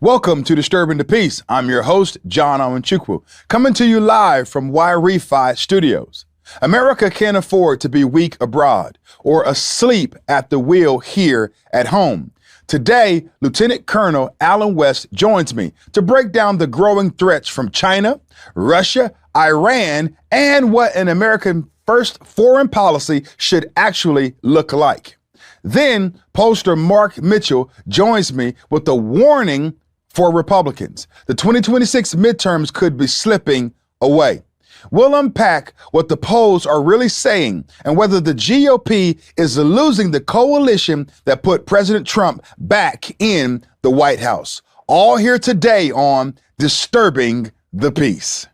Welcome to Disturbing the Peace. I'm your host, John Amanchukwu, coming to you live from YREVWUTRUTH Studios. America can't afford to be weak abroad or asleep at the wheel here at home. Today, Lieutenant Colonel Alan West joins me to break down the growing threats from China, Russia, Iran, and what an American first foreign policy should actually look like. Then, pollster Mark Mitchell joins me with a warning for Republicans. The 2026 midterms could be slipping away. We'll unpack what the polls are really saying and whether the GOP is losing the coalition that put President Trump back in the White House. All here today on Disturbing the Peace.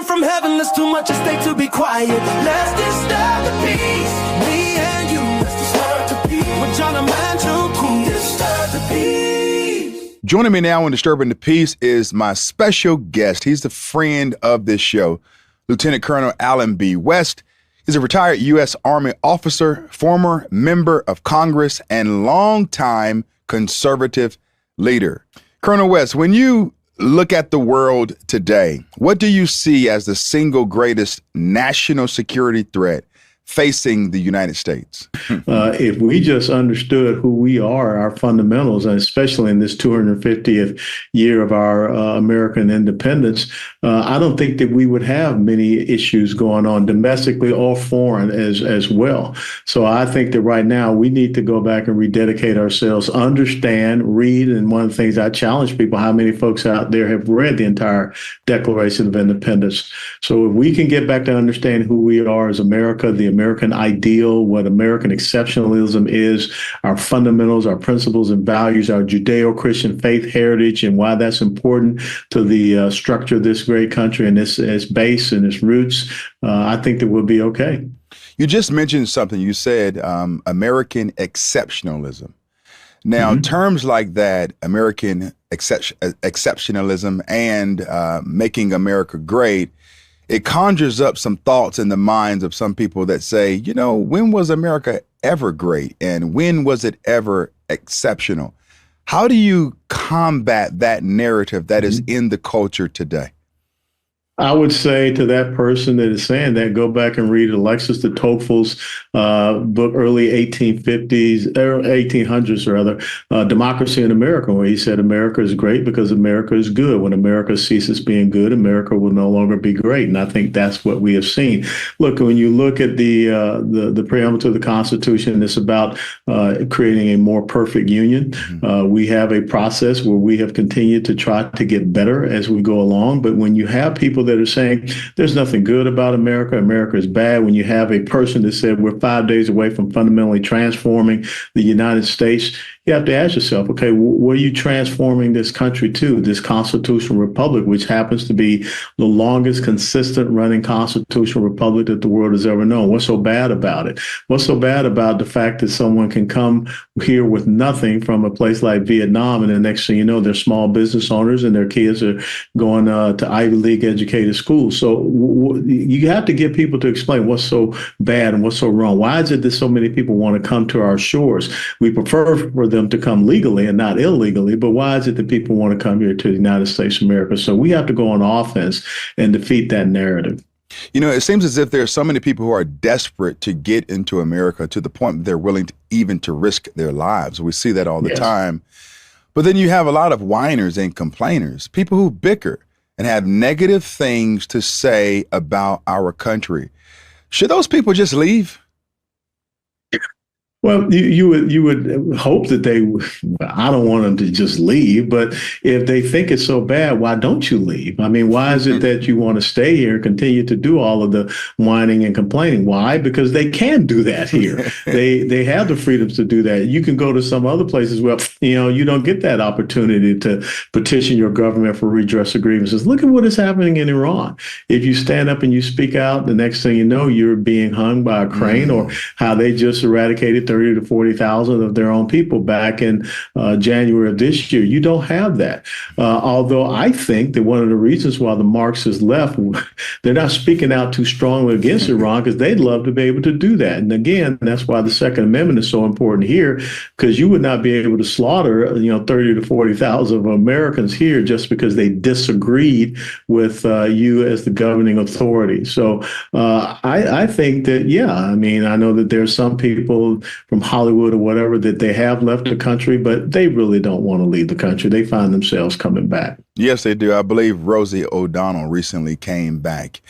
From heaven, there's too much at stake to be quiet. Let's disturb the peace. Me and you, let's disturb the peace. With John Amanchukwu, disturb the peace. Joining me now in Disturbing the Peace is my special guest. He's the friend of this show, Lieutenant Colonel Alan B. West. He's a retired U.S. Army officer, former member of Congress, and longtime conservative leader. Colonel West, when you look at the world today, what do you see as the single greatest national security threat facing the United States? If we just understood who we are, our fundamentals, and especially in this 250th year of our American independence, I don't think that we would have many issues going on domestically or foreign as well. So I think that right now we need to go back and rededicate ourselves, understand, read, and one of the things I challenge people, how many folks out there have read the entire Declaration of Independence? So if we can get back to understand who we are as America, the American ideal, what American exceptionalism is, our fundamentals, our principles and values, our Judeo-Christian faith heritage, and why that's important to the structure of this great country and its base and its roots, I think that we'll be okay. You just mentioned something. You said American exceptionalism. Now, terms like that, American exceptionalism and making America great, it conjures up some thoughts in the minds of some people that say, you know, when was America ever great and when was it ever exceptional? How do you combat that narrative that is in the culture today? I would say to that person that is saying that, go back and read Alexis de Tocqueville's book, early 1850s, or 1800s rather, Democracy in America, where he said America is great because America is good. When America ceases being good, America will no longer be great. And I think that's what we have seen. Look, when you look at the preamble to the Constitution, it's about creating a more perfect union. We have a process where we have continued to try to get better as we go along. But when you have people that are saying there's nothing good about America, America is bad, when you have a person that said we're 5 days away from fundamentally transforming the United States, you have to ask yourself, okay, what are you transforming this country to, this constitutional republic, which happens to be the longest consistent running constitutional republic that the world has ever known? What's so bad about it? What's so bad about the fact that someone can come here with nothing from a place like Vietnam, and the next thing you know, they're small business owners and their kids are going to Ivy League educated schools? So you have to get people to explain what's so bad and what's so wrong. Why is it that so many people want to come to our shores? We prefer for them to come legally and not illegally, but why is it that people want to come here to the United States of America? So we have to go on offense and defeat that narrative. You know, it seems as if there are so many people who are desperate to get into America to the point that they're willing to even to risk their lives. We see that all the time. But then you have a lot of whiners and complainers, people who bicker and have negative things to say about our country. Should those people just leave? Well, you would hope that they. I don't want them to just leave, but if they think it's so bad, why don't you leave? I mean, why is it that you want to stay here and continue to do all of the whining and complaining? Why? Because they can do that here. They have the freedoms to do that. You can go to some other places where you don't get that opportunity to petition your government for redress of grievances. Look at what is happening in Iran. If you stand up and you speak out, the next thing you know, you're being hung by a crane, or how they just eradicated 30 to 40,000 of their own people back in January of this year. You don't have that. Although I think that one of the reasons why the Marxists left, they're not speaking out too strongly against Iran because they'd love to be able to do that. And again, that's why the Second Amendment is so important here, because you would not be able to slaughter 30 to 40,000 of Americans here just because they disagreed with you as the governing authority. So I think that, I mean, I know that there's some people from Hollywood or whatever that they have left the country, but they really don't want to leave the country. They find themselves coming back. Yes, they do. I believe Rosie O'Donnell recently came back,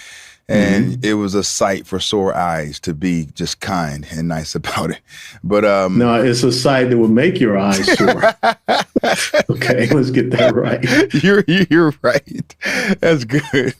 and it was a sight for sore eyes, to be just kind and nice about it. But no, it's a sight that will make your eyes sore. Okay, let's get that right. You're right. That's good.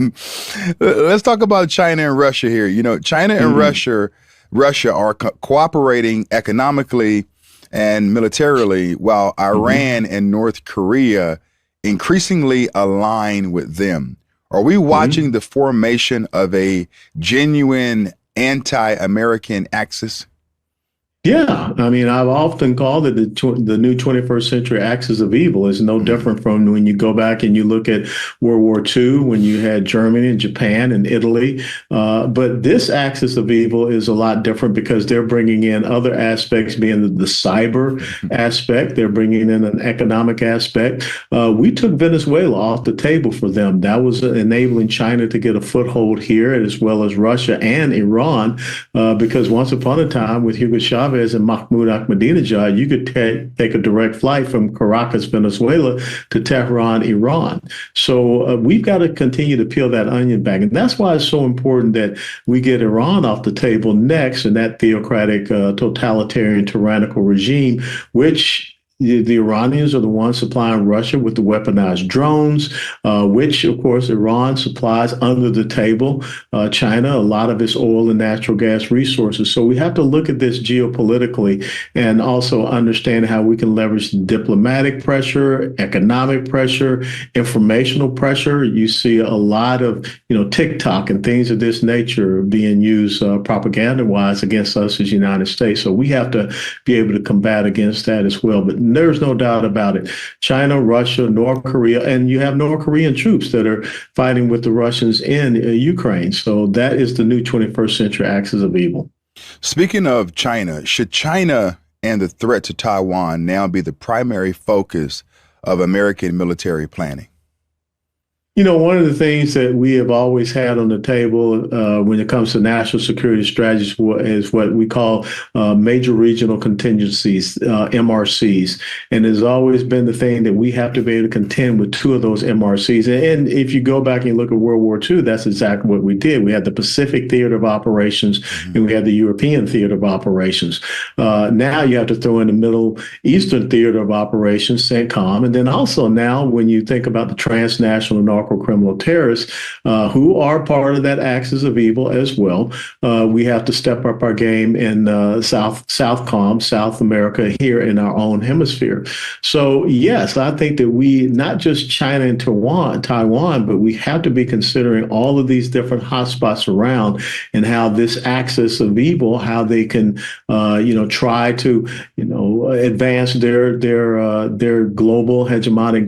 Let's talk about China and Russia here. China and Russia are cooperating economically and militarily, while Iran and North Korea increasingly align with them. Are we watching the formation of a genuine anti-American axis? Yeah, I mean, I've often called it the new 21st century axis of evil. Is no different from when you go back and you look at World War II, when you had Germany and Japan and Italy. But this axis of evil is a lot different because they're bringing in other aspects, being the cyber aspect. They're bringing in an economic aspect. We took Venezuela off the table for them. That was enabling China to get a foothold here, as well as Russia and Iran, because once upon a time with Hugo Chavez and Mahmoud Ahmadinejad, you could take a direct flight from Caracas, Venezuela to Tehran, Iran. So we've got to continue to peel that onion back. And that's why it's so important that we get Iran off the table next in that theocratic, totalitarian, tyrannical regime, which the Iranians are the ones supplying Russia with the weaponized drones, which, of course, Iran supplies under the table China, a lot of its oil and natural gas resources. So we have to look at this geopolitically and also understand how we can leverage diplomatic pressure, economic pressure, informational pressure. You see a lot of, TikTok and things of this nature being used propaganda-wise against us as the United States. So we have to be able to combat against that as well. But there's no doubt about it. China, Russia, North Korea, and you have North Korean troops that are fighting with the Russians in Ukraine. So that is the new 21st century axis of evil. Speaking of China, should China and the threat to Taiwan now be the primary focus of American military planning? One of the things that we have always had on the table when it comes to national security strategies is what we call major regional contingencies, MRCs. And it's always been the thing that we have to be able to contend with two of those MRCs. And if you go back and look at World War II, that's exactly what we did. We had the Pacific Theater of Operations and we had the European Theater of Operations. Now you have to throw in the Middle Eastern Theater of Operations, CENTCOM. And then also now when you think about the transnational and criminal terrorists who are part of that axis of evil as well. We have to step up our game in Southcom, South America, here in our own hemisphere. So yes, I think that we, not just China and Taiwan, but we have to be considering all of these different hotspots around and how this axis of evil, how they can, try to, advance their global hegemonic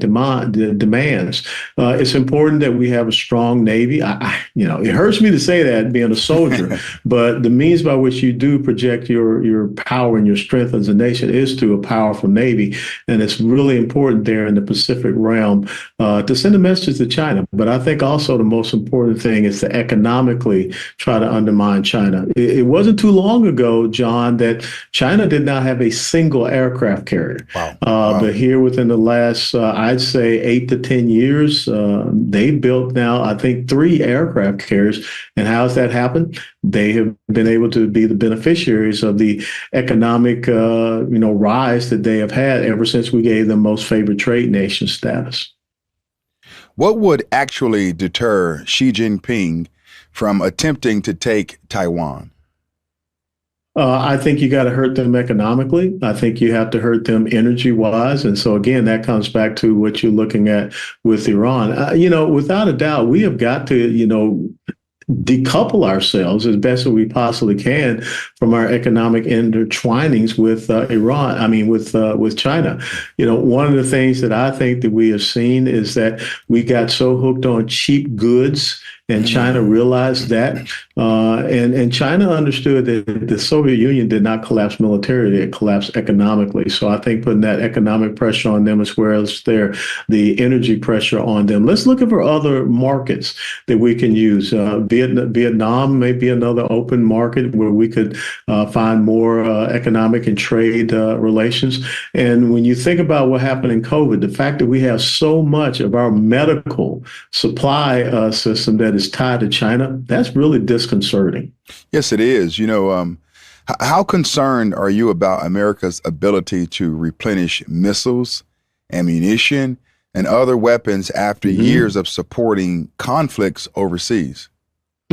demands. It's important that we have a strong Navy. It hurts me to say that being a soldier, but the means by which you do project your power and your strength as a nation is through a powerful Navy. And it's really important there in the Pacific realm to send a message to China. But I think also the most important thing is to economically try to undermine China. It wasn't too long ago, John, that China did not have a single aircraft carrier. Wow. But here within the last, I'd say 8 to 10 years, They built now, I think, 3 aircraft carriers. And how has that happened? They have been able to be the beneficiaries of the economic, rise that they have had ever since we gave them most favored trade nation status. What would actually deter Xi Jinping from attempting to take Taiwan? I think you got to hurt them economically. I think you have to hurt them energy-wise. And so, again, that comes back to what you're looking at with Iran. Without a doubt, we have got to, decouple ourselves as best as we possibly can from our economic intertwinings with with China. One of the things that I think that we have seen is that we got so hooked on cheap goods, and China realized that. And China understood that the Soviet Union did not collapse militarily, it collapsed economically. So I think putting that economic pressure on them as well as the energy pressure on them. Let's look for other markets that we can use. Vietnam may be another open market where we could find more economic and trade relations. And when you think about what happened in COVID, the fact that we have so much of our medical supply system that is tied to China, that's really disconcerting. Yes, it is. How concerned are you about America's ability to replenish missiles, ammunition, and other weapons after years of supporting conflicts overseas?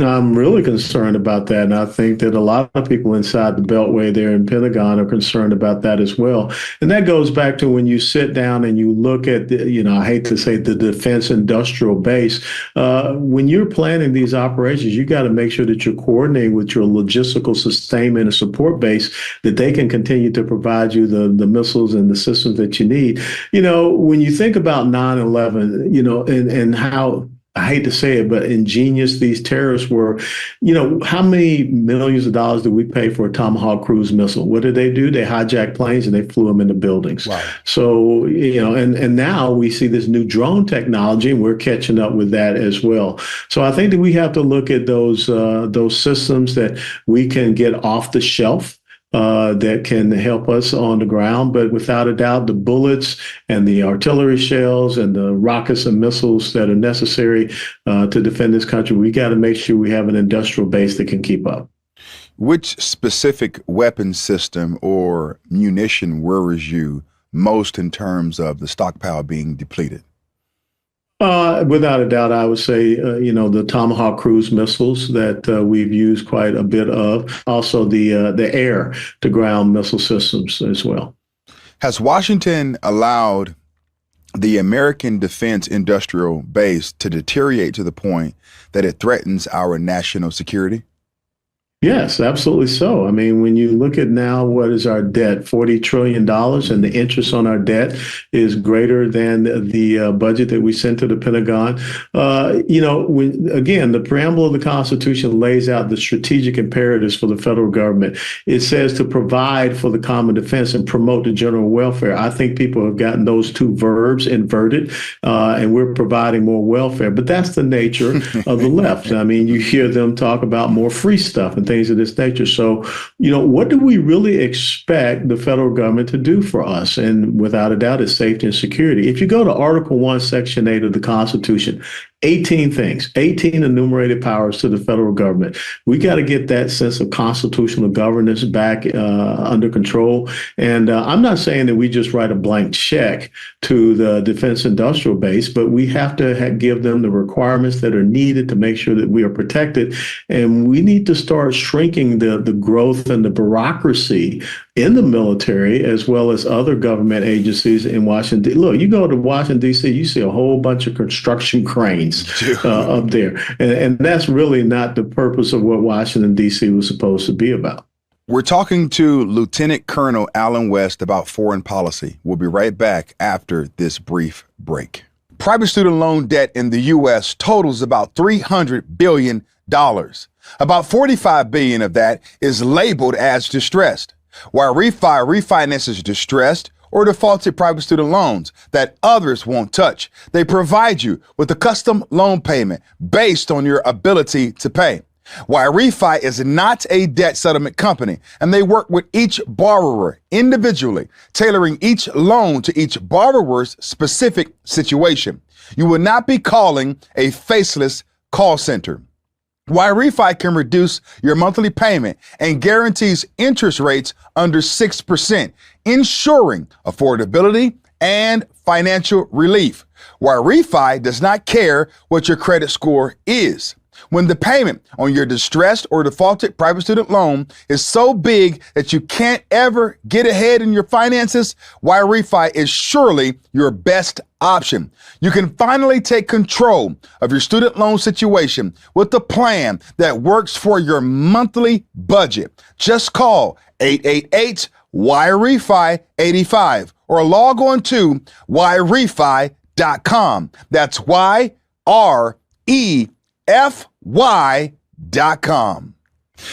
I'm really concerned about that. And I think that a lot of people inside the Beltway there in Pentagon are concerned about that as well. And that goes back to when you sit down and you look at, I hate to say the defense industrial base. When you're planning these operations, you got to make sure that you're coordinating with your logistical sustainment and support base, that they can continue to provide you the missiles and the systems that you need. When you think about 9/11, and how, I hate to say it, but ingenious these terrorists were. How many millions of dollars did we pay for a Tomahawk cruise missile? What did they do? They hijacked planes and they flew them into buildings. Wow. So, and now we see this new drone technology and we're catching up with that as well. So I think that we have to look at those systems that we can get off the shelf, that can help us on the ground. But without a doubt, the bullets and the artillery shells and the rockets and missiles that are necessary to defend this country, we got to make sure we have an industrial base that can keep up. Which specific weapon system or munition worries you most in terms of the stockpile being depleted? Without a doubt, I would say, the Tomahawk cruise missiles that we've used quite a bit of. Also, the air-to-ground missile systems as well. Has Washington allowed the American defense industrial base to deteriorate to the point that it threatens our national security? Yes, absolutely so. I mean, when you look at now, what is our debt? $40 trillion, and the interest on our debt is greater than the budget that we sent to the Pentagon. Again, the preamble of the Constitution lays out the strategic imperatives for the federal government. It says to provide for the common defense and promote the general welfare. I think people have gotten those two verbs inverted, and we're providing more welfare. But that's the nature of the left. I mean, you hear them talk about more free stuff and things of this nature. So, what do we really expect the federal government to do for us? And without a doubt, it's safety and security. If you go to Article 1, Section 8 of the Constitution, 18 things, 18 enumerated powers to the federal government. We got to get that sense of constitutional governance back under control. And I'm not saying that we just write a blank check to the defense industrial base, but we have to give them the requirements that are needed to make sure that we are protected. And we need to start shrinking the growth and the bureaucracy in the military, as well as other government agencies in Washington. Look, you go to Washington, D.C., you see a whole bunch of construction cranes up there. And that's really not the purpose of what Washington, D.C. was supposed to be about. We're talking to Lieutenant Colonel Alan West about foreign policy. We'll be right back after this brief break. Private student loan debt in the U.S. totals about $300 billion. About $45 billion of that is labeled as distressed, while refinances distressed or defaulted private student loans that others won't touch. They provide you with a custom loan payment based on your ability to pay. While Refi is not a debt settlement company, and they work with each borrower individually, tailoring each loan to each borrower's specific situation. You will not be calling a faceless call center. YRefi can reduce your monthly payment and guarantees interest rates under 6%, ensuring affordability and financial relief. YRefi does not care what your credit score is. When the payment on your distressed or defaulted private student loan is so big that you can't ever get ahead in your finances, YRefi is surely your best option. You can finally take control of your student loan situation with a plan that works for your monthly budget. Just call 888-YRefi-85 or log on to YRefi.com. That's YREFY.com.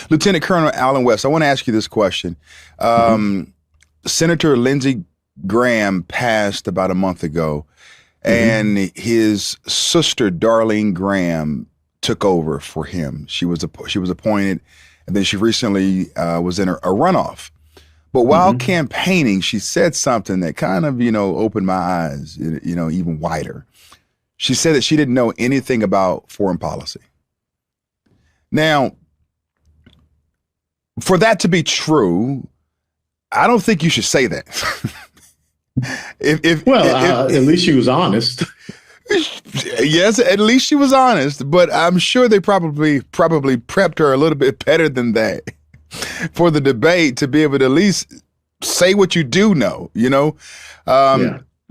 Lieutenant Colonel Alan West, I want to ask you this question. Senator Lindsey Graham passed about a month ago, and his sister, Darlene Graham, took over for him. She was appointed, and then she recently was in a runoff. But while campaigning, she said something that kind of, opened my eyes, even wider. She said that she didn't know anything about foreign policy. Now, for that to be true, I don't think you should say that. At least she was honest. Yes, at least she was honest, but I'm sure they probably prepped her a little bit better than that for the debate to be able to at least say what you do know,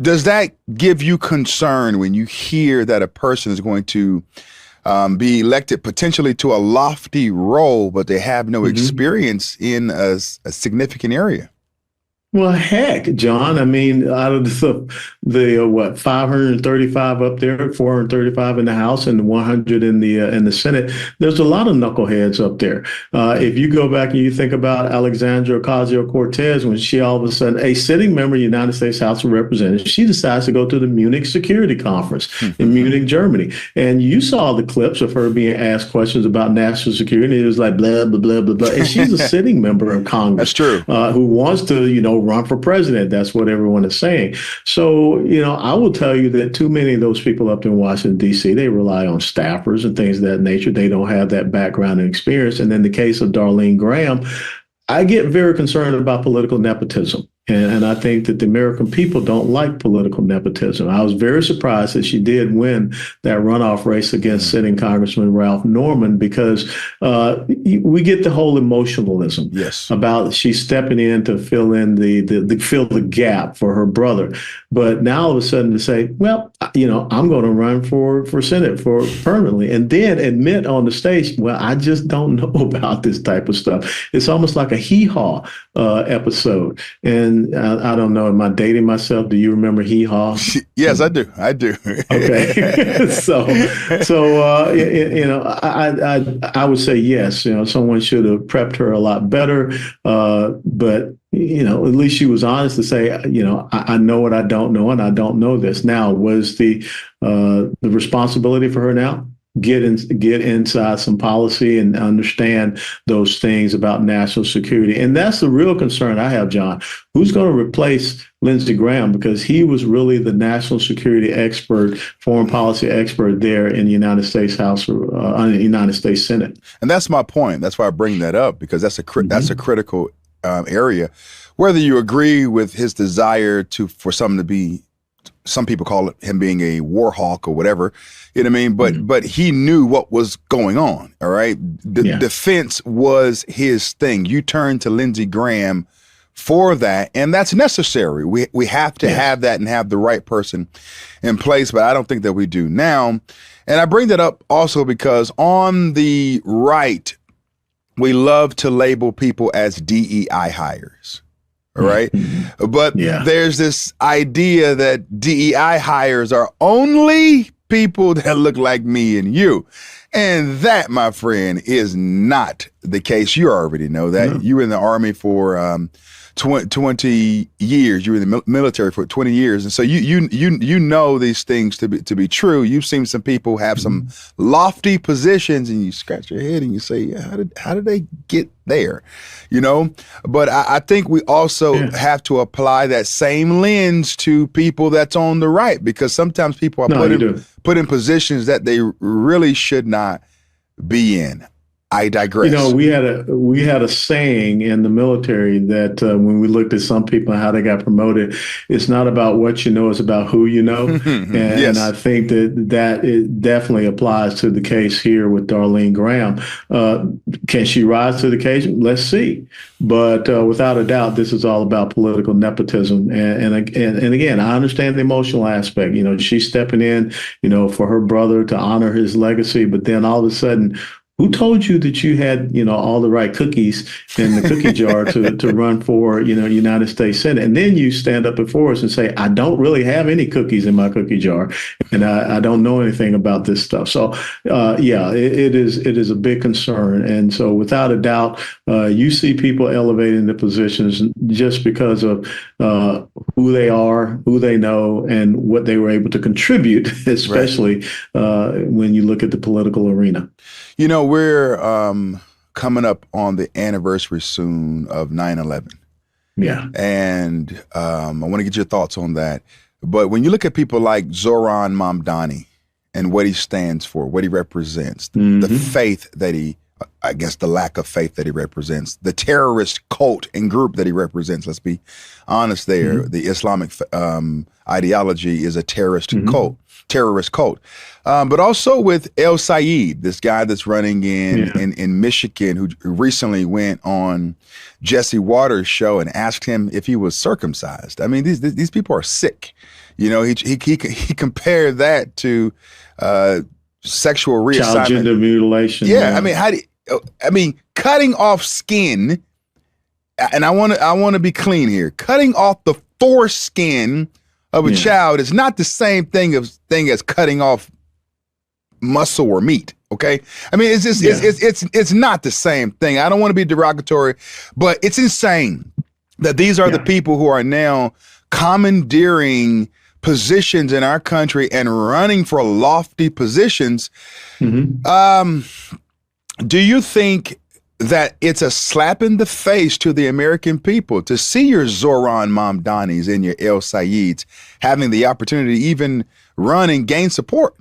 Does that give you concern when you hear that a person is going to be elected potentially to a lofty role, but they have no experience in a significant area? Well, heck, John, I mean, out of the 535 up there, 435 in the House and 100 in the Senate, there's a lot of knuckleheads up there. If you go back and you think about Alexandria Ocasio-Cortez, when she all of a sudden, a sitting member of the United States House of Representatives, she decides to go to the Munich Security Conference in Munich, Germany. And you saw the clips of her being asked questions about national security. It was like, blah, blah, blah, blah, blah. And she's a sitting member of Congress. That's true. Who wants to, run for president. That's what everyone is saying. So, I will tell you that too many of those people up in Washington, D.C., they rely on staffers and things of that nature. They don't have that background and experience. And in the case of Darlene Graham, I get very concerned about political nepotism. And I think that the American people don't like political nepotism. I was very surprised that she did win that runoff race against sitting Congressman Ralph Norman, because we get the whole emotionalism about she's stepping in to fill in fill the gap for her brother. But now all of a sudden to say, well, I'm going to run for Senate for permanently, and then admit on the stage, well, I just don't know about this type of stuff. It's almost like a hee-haw episode. And I don't know, am I dating myself? Do you remember Hee Haw? Yes, I do. Okay. I would say yes. Someone should have prepped her a lot better. But at least she was honest to say, I know what I don't know, and I don't know this. Now, was the responsibility for her now? Get inside some policy and understand those things about national security. And that's the real concern I have, John. Who's going to replace Lindsey Graham? Because he was really the national security expert, foreign policy expert there in the United States House, the United States Senate. And that's my point. That's why I bring that up, because that's a critical area. Whether you agree with his desire for something to be, some people call it him being a war hawk or whatever, But he knew what was going on. All right. Defense was his thing. You turn to Lindsey Graham for that, and that's necessary. We have to have that and have the right person in place, but I don't think that we do now. And I bring that up also because on the right, we love to label people as DEI hires. All right. But there's this idea that DEI hires are only people that look like me and you. And that, my friend, is not the case. You already know that. No. You were in the Army for 20 years. You were in the military for 20 years. And so you know these things to be true. You've seen some people have some lofty positions and you scratch your head and you say, yeah, how did they get there? You know, but I think we also have to apply that same lens to people that's on the right, because sometimes people are put in positions that they really should not be in. I digress. You know, we had a saying in the military that when we looked at some people and how they got promoted, it's not about what you know, it's about who you know. And I think that it definitely applies to the case here with Darlene Graham. Can she rise to the occasion? Let's see. But without a doubt, this is all about political nepotism. And again, I understand the emotional aspect. You know, she's stepping in, you know, for her brother to honor his legacy. But then all of a sudden, who told you that you had, you know, all the right cookies in the cookie jar to run for, you know, United States Senate? And then you stand up before us and say, I don't really have any cookies in my cookie jar, and I don't know anything about this stuff. So, it is a big concern. And so without a doubt, you see people elevating the positions just because of who they are, who they know, and what they were able to contribute, especially when you look at the political arena. You know, we're coming up on the anniversary soon of 9/11. Yeah. And I want to get your thoughts on that. But when you look at people like Zoran Mamdani and what he stands for, what he represents, the faith that I guess the lack of faith that he represents, the terrorist cult and group that he represents, let's be honest there, the Islamic ideology is a terrorist cult. But also with El Sayed, this guy that's running in Michigan, who recently went on Jesse Waters' show and asked him if he was circumcised. I mean, these people are sick. You know, he compared that to sexual reassignment, child gender mutilation. Yeah, I mean, cutting off skin, and I want to be clean here. Cutting off the foreskin of a child is not the same thing as cutting off muscle or meat. Okay, I mean, it's just it's not the same thing. I don't want to be derogatory, but it's insane that these are the people who are now commandeering positions in our country and running for lofty positions. Do you think that it's a slap in the face to the American people to see your Zoran Mamdanis and your El Sayeds having the opportunity to even run and gain support?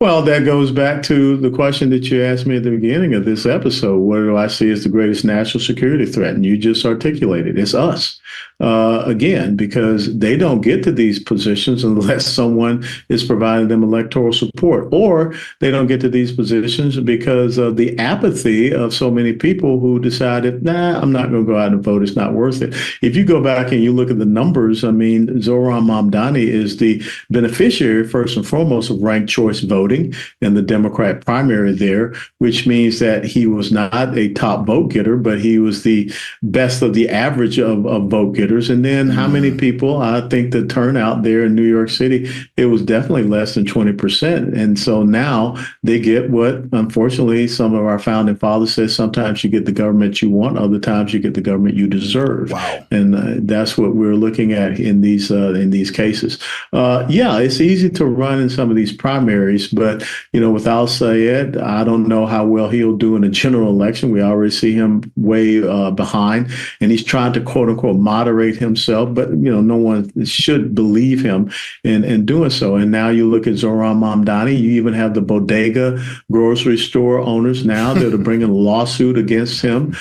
Well, that goes back to the question that you asked me at the beginning of this episode. What do I see as the greatest national security threat? And you just articulated, it's us. Again, because they don't get to these positions unless someone is providing them electoral support, or they don't get to these positions because of the apathy of so many people who decided, nah, I'm not going to go out and vote. It's not worth it. If you go back and you look at the numbers, I mean, Zoran Mamdani is the beneficiary, first and foremost, of ranked choice voting in the Democrat primary there, which means that he was not a top vote getter, but he was the best of the average of vote getters. And then how many people? I think the turnout there in New York City, it was definitely less than 20%. And so now they get what, unfortunately, some of our founding fathers said, sometimes you get the government you want, other times you get the government you deserve. Wow. And that's what we're looking at in these cases. It's easy to run in some of these primaries, but, you know, with Al Sayed, I don't know how well he'll do in a general election. We already see him way behind, and he's trying to, quote unquote, moderate himself, but you know, no one should believe him in doing so. And now you look at Zoran Mamdani, you even have the bodega grocery store owners now that are bringing a lawsuit against him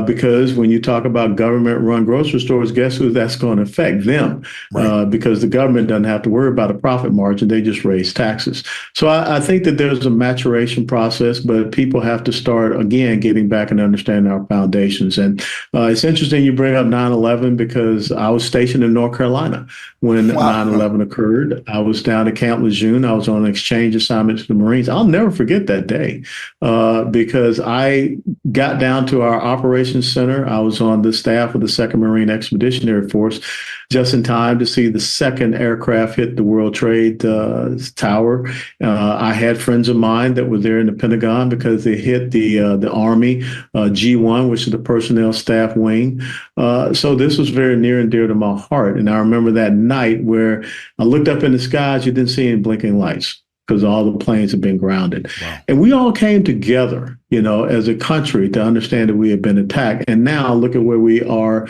because when you talk about government-run grocery stores, guess who that's going to affect? Them, because the government doesn't have to worry about a profit margin. They just raise taxes. So I think that there's a maturation process, but people have to start, again, getting back and understanding our foundations. And it's interesting you bring up 9/11 because I was stationed in North Carolina when 9/11 occurred. I was down at Camp Lejeune. I was on an exchange assignment to the Marines. I'll never forget that day because I got down to our operations center. I was on the staff of the 2nd Marine Expeditionary Force. just in time to see the second aircraft hit the World Trade Tower. I had friends of mine that were there in the Pentagon because they hit the Army G1, which is the personnel staff wing. So this was very near and dear to my heart. And I remember that night where I looked up in the skies, you didn't see any blinking lights because all the planes had been grounded. Wow. And we all came together, as a country to understand that we had been attacked. And now look at where we are,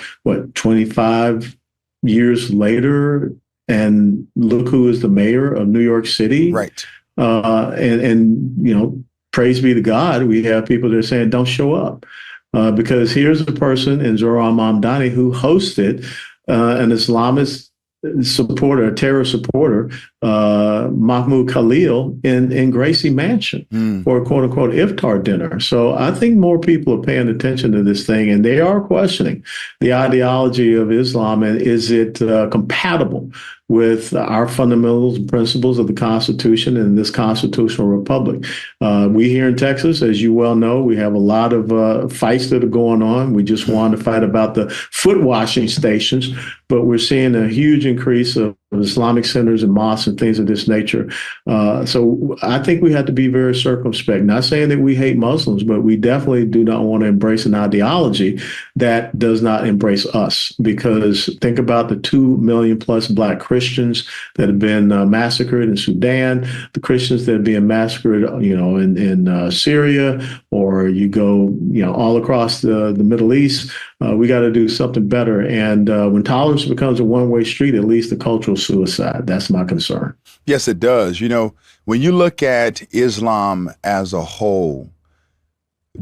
25 years later, and look who is the mayor of New York City. Right. And praise be to God, we have people that are saying, don't show up. Because here's a person in Zohran Mamdani who hosted an Islamist supporter, a terror supporter, Mahmoud Khalil in Gracie Mansion for a quote unquote iftar dinner. So I think more people are paying attention to this thing, and they are questioning the ideology of Islam, and is it compatible with our fundamentals and principles of the Constitution and this constitutional republic. We here in Texas, as you well know, we have a lot of fights that are going on. We just won to fight about the foot washing stations, but we're seeing a huge increase of Islamic centers and mosques and things of this nature. So I think we have to be very circumspect. Not saying that we hate Muslims, but we definitely do not want to embrace an ideology that does not embrace us. Because think about the 2 million plus Black Christians that have been massacred in Sudan, the Christians that are being massacred, in Syria, or you go, all across the Middle East. We got to do something better. And when tolerance becomes a one-way street, it leads to cultural suicide. That's my concern. Yes, it does. When you look at Islam as a whole,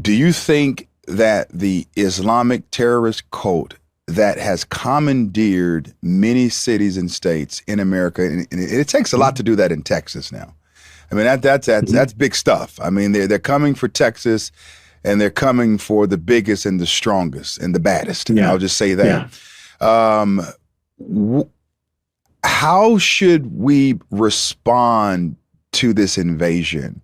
do you think that the Islamic terrorist cult that has commandeered many cities and states in America, and it takes a lot to do that in Texas now. I mean, that's big stuff. I mean, they're coming for Texas, and they're coming for the biggest and the strongest and the baddest. Yeah. I'll just say that. Yeah. How should we respond to this invasion?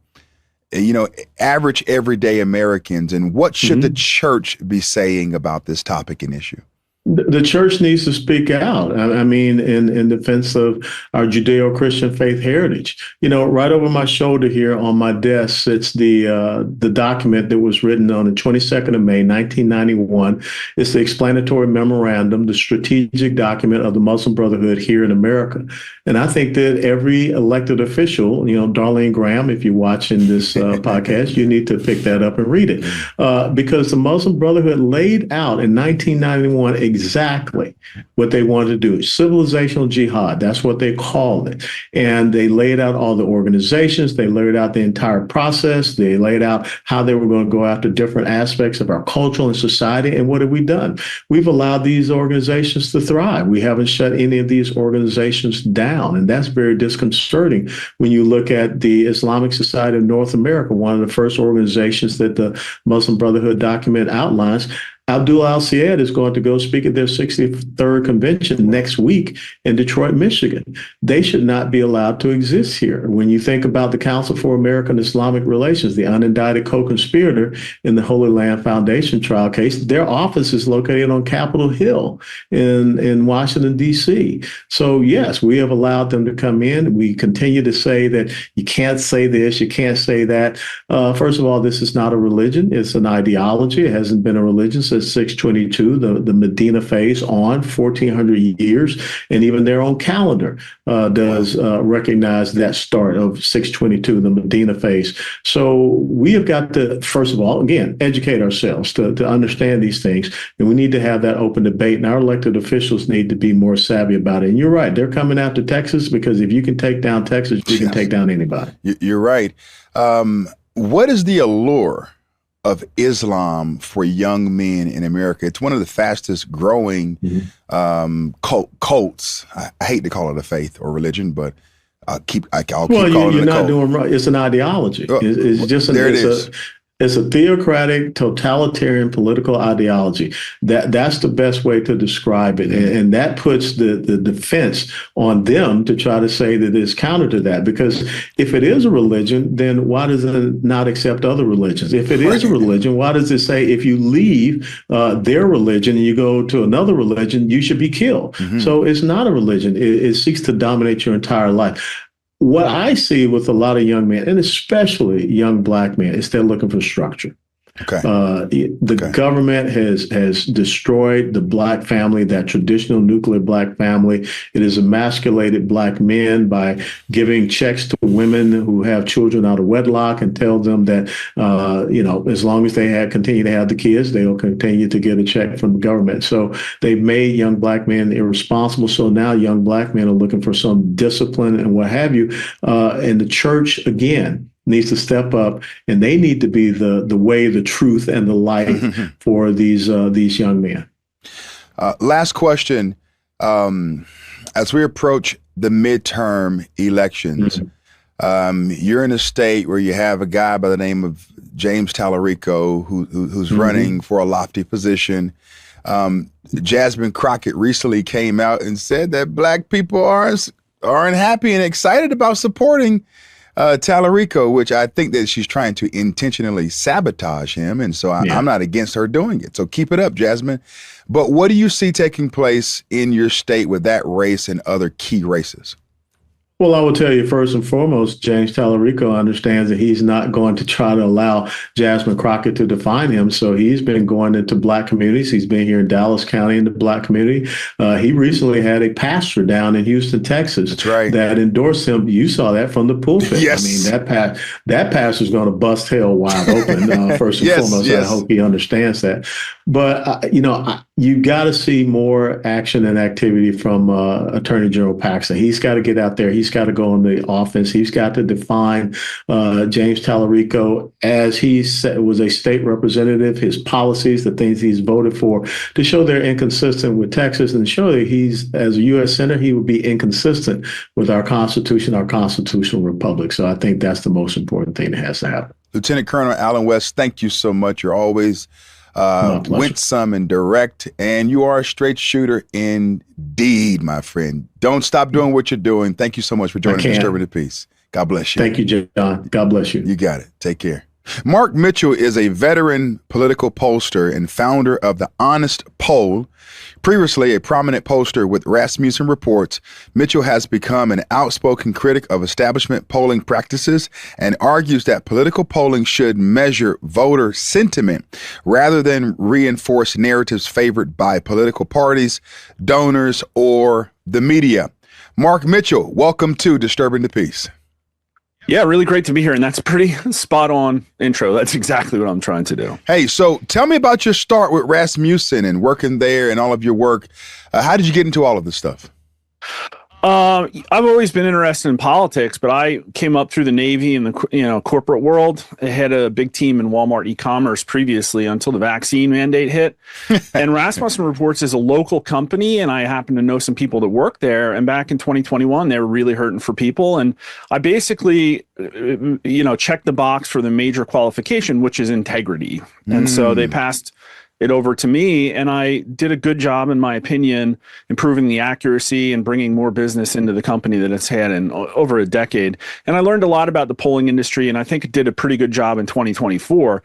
Average everyday Americans, and what should the church be saying about this topic and issue? The church needs to speak out. I mean, in defense of our Judeo-Christian faith heritage. Right over my shoulder here on my desk sits the document that was written on the 22nd of May, 1991. It's the explanatory memorandum, the strategic document of the Muslim Brotherhood here in America. And I think that every elected official, Darlene Graham, if you're watching this podcast, you need to pick that up and read it. Because the Muslim Brotherhood laid out in 1991 exactly what they wanted to do. Civilizational jihad, that's what they called it. And they laid out all the organizations, they laid out the entire process, they laid out how they were going to go after different aspects of our culture and society. And what have we done? We've allowed these organizations to thrive. We haven't shut any of these organizations down. And that's very disconcerting when you look at the Islamic Society of North America, one of the first organizations that the Muslim Brotherhood document outlines. Abdul Al-Sayed is going to go speak at their 63rd convention next week in Detroit, Michigan. They should not be allowed to exist here. When you think about the Council for American Islamic Relations, the unindicted co-conspirator in the Holy Land Foundation trial case, their office is located on Capitol Hill in Washington, D.C. So, yes, we have allowed them to come in. We continue to say that you can't say this, you can't say that. First of all, this is not a religion. It's an ideology. It hasn't been a religion since 622, the Medina phase on 1400 years, and even their own calendar does recognize that start of 622, the Medina phase. So we have got to, first of all, again, educate ourselves to understand these things, and we need to have that open debate, and our elected officials need to be more savvy about it. And you're right, they're coming after Texas, because if you can take down Texas, you can take down anybody. You're right. What is the allure of Islam for young men in America? It's one of the fastest growing cults. I hate to call it a faith or religion, but I'll keep calling it a cult. Well, you're not doing right. It's an ideology. It's just It's a theocratic, totalitarian political ideology. That's the best way to describe it. And that puts the defense on them to try to say that it's counter to that. Because if it is a religion, then why does it not accept other religions? If it is a religion, why does it say if you leave their religion and you go to another religion, you should be killed? So it's not a religion. It seeks to dominate your entire life. What I see with a lot of young men, and especially young Black men, is they're looking for structure. Okay. The government has destroyed the Black family, that traditional nuclear Black family. It has emasculated Black men by giving checks to women who have children out of wedlock and tell them that, as long as they continue to have the kids, they'll continue to get a check from the government. So they've made young Black men irresponsible. So now young Black men are looking for some discipline and what have you. And the church, again, needs to step up, and they need to be the way, the truth, and the light for these young men. Last question. As we approach the midterm elections, you're in a state where you have a guy by the name of James Tallarico who's running for a lofty position. Jasmine Crockett recently came out and said that Black people aren't happy and excited about supporting Tallarico, which I think that she's trying to intentionally sabotage him. And so I'm not against her doing it. So keep it up, Jasmine. But what do you see taking place in your state with that race and other key races? Well, I will tell you, first and foremost, James Tallarico understands that he's not going to try to allow Jasmine Crockett to define him. So he's been going into Black communities. He's been here in Dallas County in the Black community. He recently had a pastor down in Houston, Texas, that endorsed him. You saw that from the pulpit. Yes. I mean, that pastor's going to bust hell wide open, first and foremost. I hope he understands that. But, you got to see more action and activity from Attorney General Paxton. He's got to get out there. He's got to go on the offense. He's got to define James Tallarico as he was a state representative, his policies, the things he's voted for, to show they're inconsistent with Texas, and show that he's, as a U.S. Senator, he would be inconsistent with our Constitution, our constitutional republic. So I think that's the most important thing that has to happen. Lieutenant Colonel Allen West, thank you so much. You're always winsome and direct, and you are a straight shooter indeed, my friend. Don't stop doing what you're doing. Thank you so much for joining Disturbing the Peace. God bless you. Thank you, John. God bless you. You got it. Take care. Mark Mitchell is a veteran political pollster and founder of The Honest Poll. Previously a prominent pollster with Rasmussen Reports, Mitchell has become an outspoken critic of establishment polling practices and argues that political polling should measure voter sentiment rather than reinforce narratives favored by political parties, donors, or the media. Mark Mitchell, welcome to Disturbing the Peace. Yeah, really great to be here. And that's a pretty spot on intro. That's exactly what I'm trying to do. Hey, so tell me about your start with Rasmussen and working there and all of your work. How did you get into all of this stuff? I've always been interested in politics, but I came up through the Navy and the corporate world. I had a big team in Walmart e-commerce previously until the vaccine mandate hit. And Rasmussen Reports is a local company, and I happen to know some people that work there. And back in 2021, they were really hurting for people. And I basically, checked the box for the major qualification, which is integrity. And so they passed it over to me, and I did a good job, in my opinion, improving the accuracy and bringing more business into the company that it's had in over a decade. And I learned a lot about the polling industry, and I think it did a pretty good job in 2024.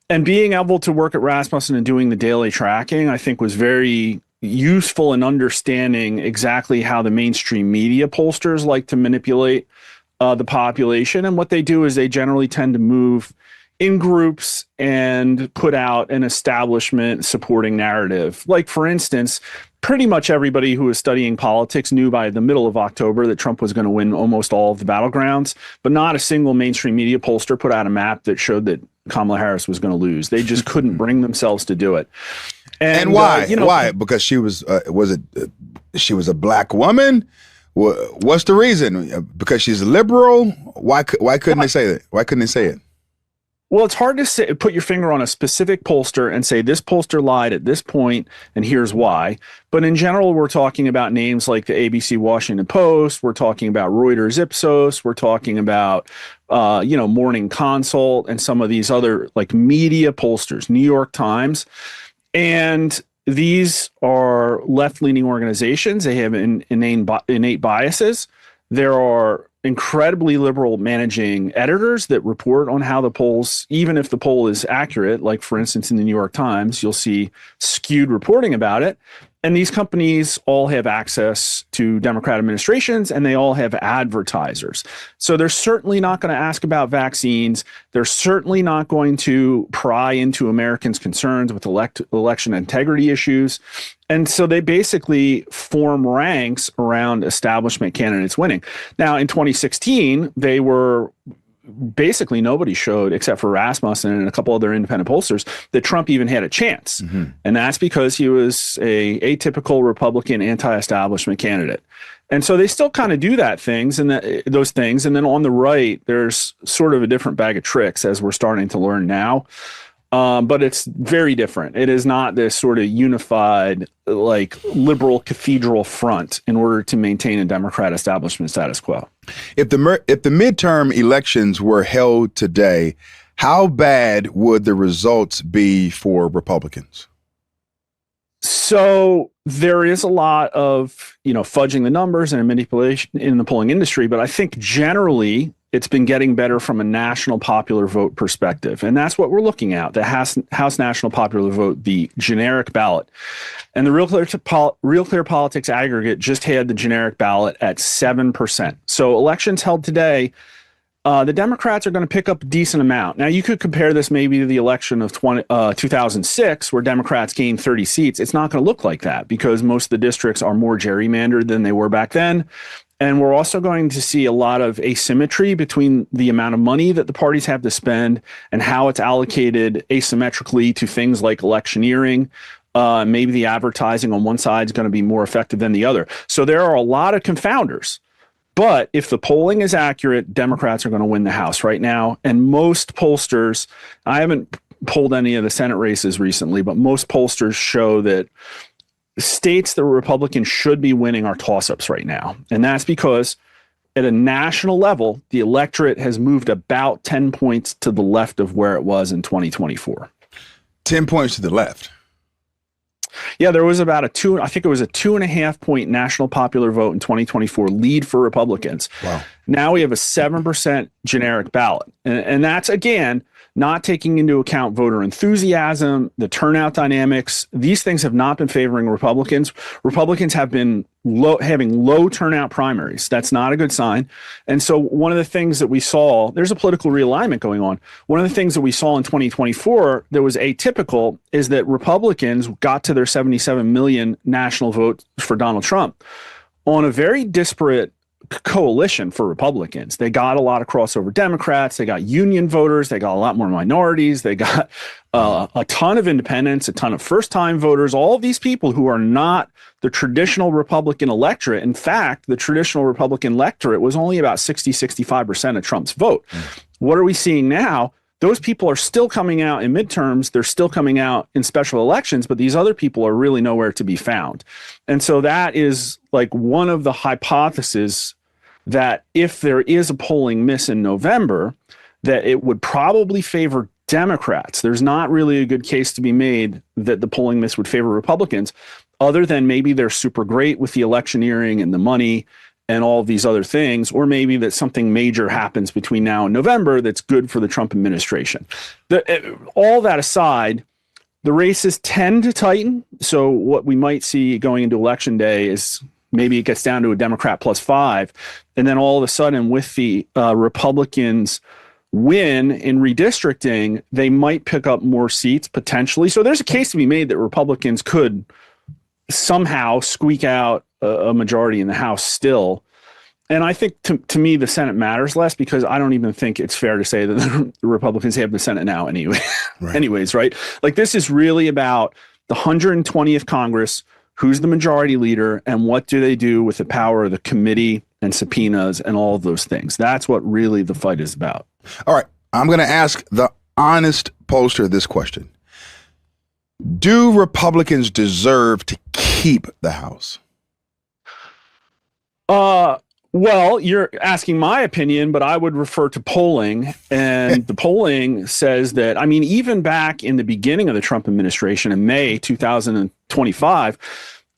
And being able to work at Rasmussen and doing the daily tracking, I think, was very useful in understanding exactly how the mainstream media pollsters like to manipulate the population. And what they do is they generally tend to move in groups and put out an establishment supporting narrative. Like, for instance, pretty much everybody who was studying politics knew by the middle of October that Trump was going to win almost all of the battlegrounds, but not a single mainstream media pollster put out a map that showed that Kamala Harris was going to lose. They just couldn't bring themselves to do it. And why? Why? Because she was she was a Black woman? What's the reason? Because she's liberal? Why couldn't they say that? Why couldn't they say it? Well, it's hard to say, put your finger on a specific pollster and say this pollster lied at this point, and here's why. But in general, we're talking about names like the ABC Washington Post. We're talking about Reuters Ipsos. We're talking about, Morning Consult and some of these other like media pollsters, New York Times. And these are left-leaning organizations. They have innate biases. There are incredibly liberal managing editors that report on how the polls, even if the poll is accurate, like for instance in the New York Times, you'll see skewed reporting about it. And these companies all have access to Democrat administrations, and they all have advertisers. So they're certainly not going to ask about vaccines. They're certainly not going to pry into Americans' concerns with election integrity issues. And so they basically form ranks around establishment candidates winning. Now, in 2016, they were basically nobody showed, except for Rasmussen and a couple other independent pollsters, that Trump even had a chance. Mm-hmm. And that's because he was a atypical Republican anti-establishment candidate. And so they still kind of do those things. And then on the right, there's sort of a different bag of tricks, as we're starting to learn now. But it's very different. It is not this sort of unified, like liberal cathedral front in order to maintain a Democrat establishment status quo. If the midterm elections were held today, how bad would the results be for Republicans? So there is a lot of, fudging the numbers and manipulation in the polling industry, but I think generally it's been getting better from a national popular vote perspective. And that's what we're looking at, the House National Popular Vote, the generic ballot. And the Real Clear Politics aggregate just had the generic ballot at 7%. So elections held today, the Democrats are going to pick up a decent amount. Now, you could compare this maybe to the election of 2006, where Democrats gained 30 seats. It's not going to look like that because most of the districts are more gerrymandered than they were back then. And we're also going to see a lot of asymmetry between the amount of money that the parties have to spend and how it's allocated asymmetrically to things like electioneering. Maybe the advertising on one side is going to be more effective than the other. So there are a lot of confounders. But if the polling is accurate, Democrats are going to win the House right now. And most pollsters, I haven't polled any of the Senate races recently, but most pollsters show that states that Republicans should be winning are toss-ups right now. And that's because at a national level, the electorate has moved about 10 points to the left of where it was in 2024. 10 points to the left. Yeah, there was about a 2.5 point national popular vote in 2024 lead for Republicans. Wow. Now we have a 7% generic ballot. And that's, again, not taking into account voter enthusiasm, the turnout dynamics. These things have not been favoring Republicans. Republicans have been having low turnout primaries. That's not a good sign. And so one of the things that we saw, there's a political realignment going on. One of the things that we saw in 2024 that was atypical is that Republicans got to their 77 million national vote for Donald Trump on a very disparate coalition for Republicans. They got a lot of crossover Democrats. They got union voters. They got a lot more minorities. They got a ton of independents, a ton of first-time voters, all of these people who are not the traditional Republican electorate. In fact, the traditional Republican electorate was only about 65% of Trump's vote. What are we seeing now? Those people are still coming out in midterms. They're still coming out in special elections, but these other people are really nowhere to be found. And so that is like one of the hypotheses that if there is a polling miss in November, that it would probably favor Democrats. There's not really a good case to be made that the polling miss would favor Republicans, other than maybe they're super great with the electioneering and the money and all of these other things, or maybe that something major happens between now and November that's good for the Trump administration. All that aside, the races tend to tighten. So what we might see going into Election Day is maybe it gets down to a Democrat +5. And then all of a sudden, with the Republicans win in redistricting, they might pick up more seats potentially. So there's a case to be made that Republicans could somehow squeak out a majority in the House still. And I think to me, the Senate matters less because I don't even think it's fair to say that the Republicans have the Senate now anyway. Right. Anyways, right? Like this is really about the 120th Congress, who's the majority leader, and what do they do with the power of the committee and subpoenas and all of those things. That's what really the fight is about. All right. I'm going to ask the honest pollster this question. Do Republicans deserve to keep the House? Well, you're asking my opinion, but I would refer to polling. And the polling says that, I mean, even back in the beginning of the Trump administration in May 2025,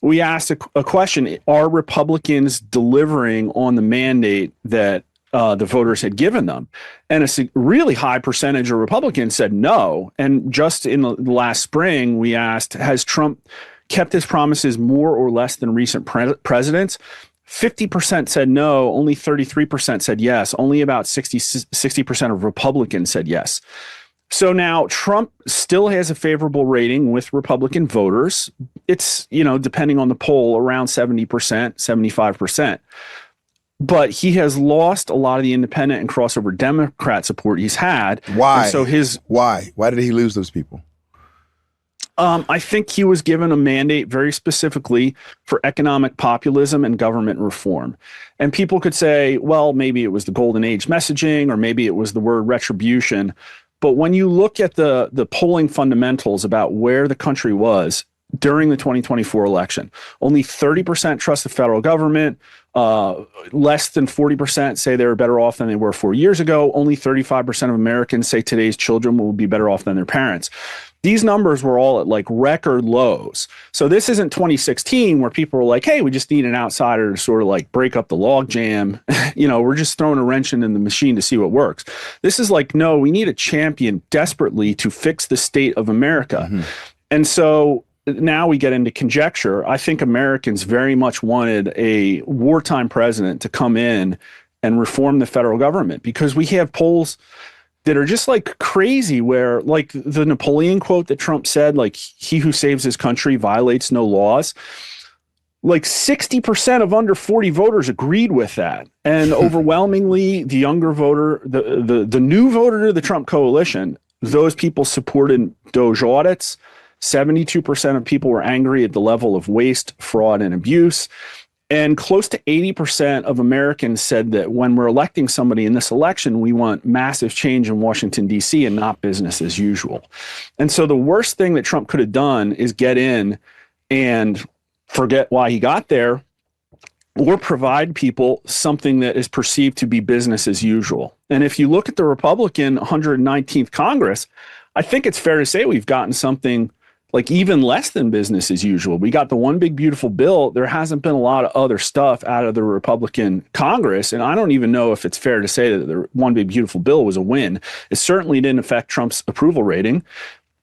we asked a question: are Republicans delivering on the mandate that the voters had given them? And a really high percentage of Republicans said no. And just in the last spring, we asked, has Trump kept his promises more or less than recent presidents? 50% said no, only 33% said yes, only about 60% of Republicans said yes. So now Trump still has a favorable rating with Republican voters. It's, depending on the poll, around 70%, 75%. But he has lost a lot of the independent and crossover Democrat support he's had. Why? And so Why did he lose those people? I think he was given a mandate very specifically for economic populism and government reform. And people could say, well, maybe it was the golden age messaging, or maybe it was the word retribution. But when you look at the polling fundamentals about where the country was during the 2024 election, only 30% trust the federal government. Less than 40% say they were better off than they were 4 years ago. Only 35% of Americans say today's children will be better off than their parents. These numbers were all at like record lows. So this isn't 2016 where people were like, hey, we just need an outsider to sort of like break up the log jam. We're just throwing a wrench in the machine to see what works. This is like, no, we need a champion desperately to fix the state of America. Mm-hmm. And so now we get into conjecture. I think Americans very much wanted a wartime president to come in and reform the federal government, because we have polls that are just like crazy, where like the Napoleon quote that Trump said, like, he who saves his country violates no laws. Like 60% of under 40 voters agreed with that. And overwhelmingly, the younger voter, the new voter to the Trump coalition, those people supported DOJ audits. 72% of people were angry at the level of waste, fraud, and abuse. And close to 80% of Americans said that when we're electing somebody in this election, we want massive change in Washington, D.C. and not business as usual. And so the worst thing that Trump could have done is get in and forget why he got there, or provide people something that is perceived to be business as usual. And if you look at the Republican 119th Congress, I think it's fair to say we've gotten something like even less than business as usual. We got the one big beautiful bill. There hasn't been a lot of other stuff out of the Republican Congress. And I don't even know if it's fair to say that the one big beautiful bill was a win. It certainly didn't affect Trump's approval rating.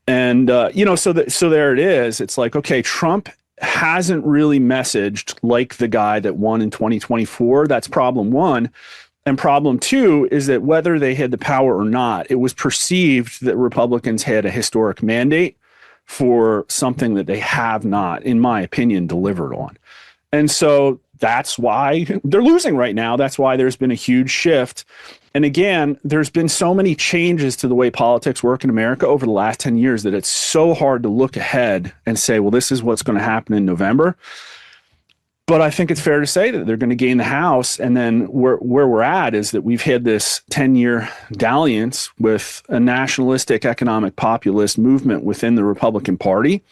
And, so there it is. It's like, okay, Trump hasn't really messaged like the guy that won in 2024. That's problem one. And problem two is that whether they had the power or not, it was perceived that Republicans had a historic mandate for something that they have not, in my opinion, delivered on. And so that's why they're losing right now. That's why there's been a huge shift. And again, there's been so many changes to the way politics work in America over the last 10 years that it's so hard to look ahead and say, well, this is what's going to happen in November. But I think it's fair to say that they're going to gain the House. And then where we're at is that we've had this 10-year dalliance with a nationalistic economic populist movement within the Republican Party.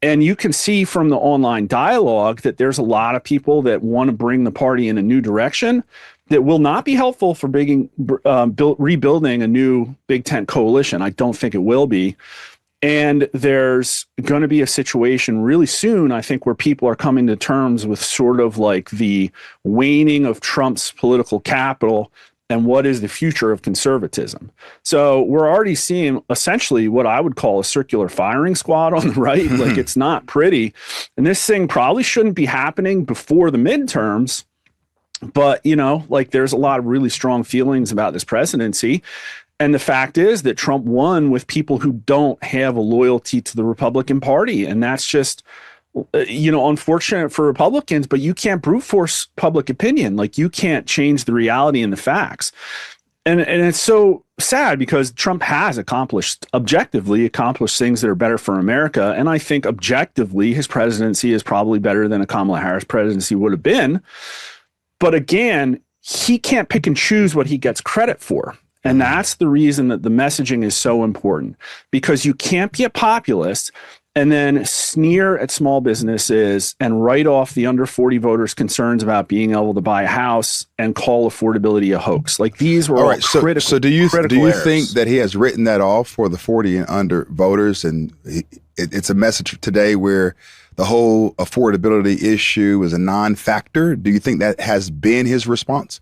And you can see from the online dialogue that there's a lot of people that want to bring the party in a new direction that will not be helpful for rebuilding a new big tent coalition. I don't think it will be. And there's going to be a situation really soon, I think, where people are coming to terms with sort of like the waning of Trump's political capital and what is the future of conservatism. So we're already seeing essentially what I would call a circular firing squad on the right. Like, it's not pretty. And this thing probably shouldn't be happening before the midterms. But, there's a lot of really strong feelings about this presidency. And the fact is that Trump won with people who don't have a loyalty to the Republican Party. And that's just, unfortunate for Republicans, but you can't brute force public opinion. Like, you can't change the reality and the facts. And it's so sad because Trump has objectively accomplished things that are better for America. And I think objectively his presidency is probably better than a Kamala Harris presidency would have been. But again, he can't pick and choose what he gets credit for. And that's the reason that the messaging is so important, because you can't be a populist and then sneer at small businesses and write off the under 40 voters' concerns about being able to buy a house and call affordability a hoax. Like, these were all critical. So do you errors. think that he has written that off for the 40 and under voters, and it's a message today where the whole affordability issue is a non-factor? Do you think that has been his response?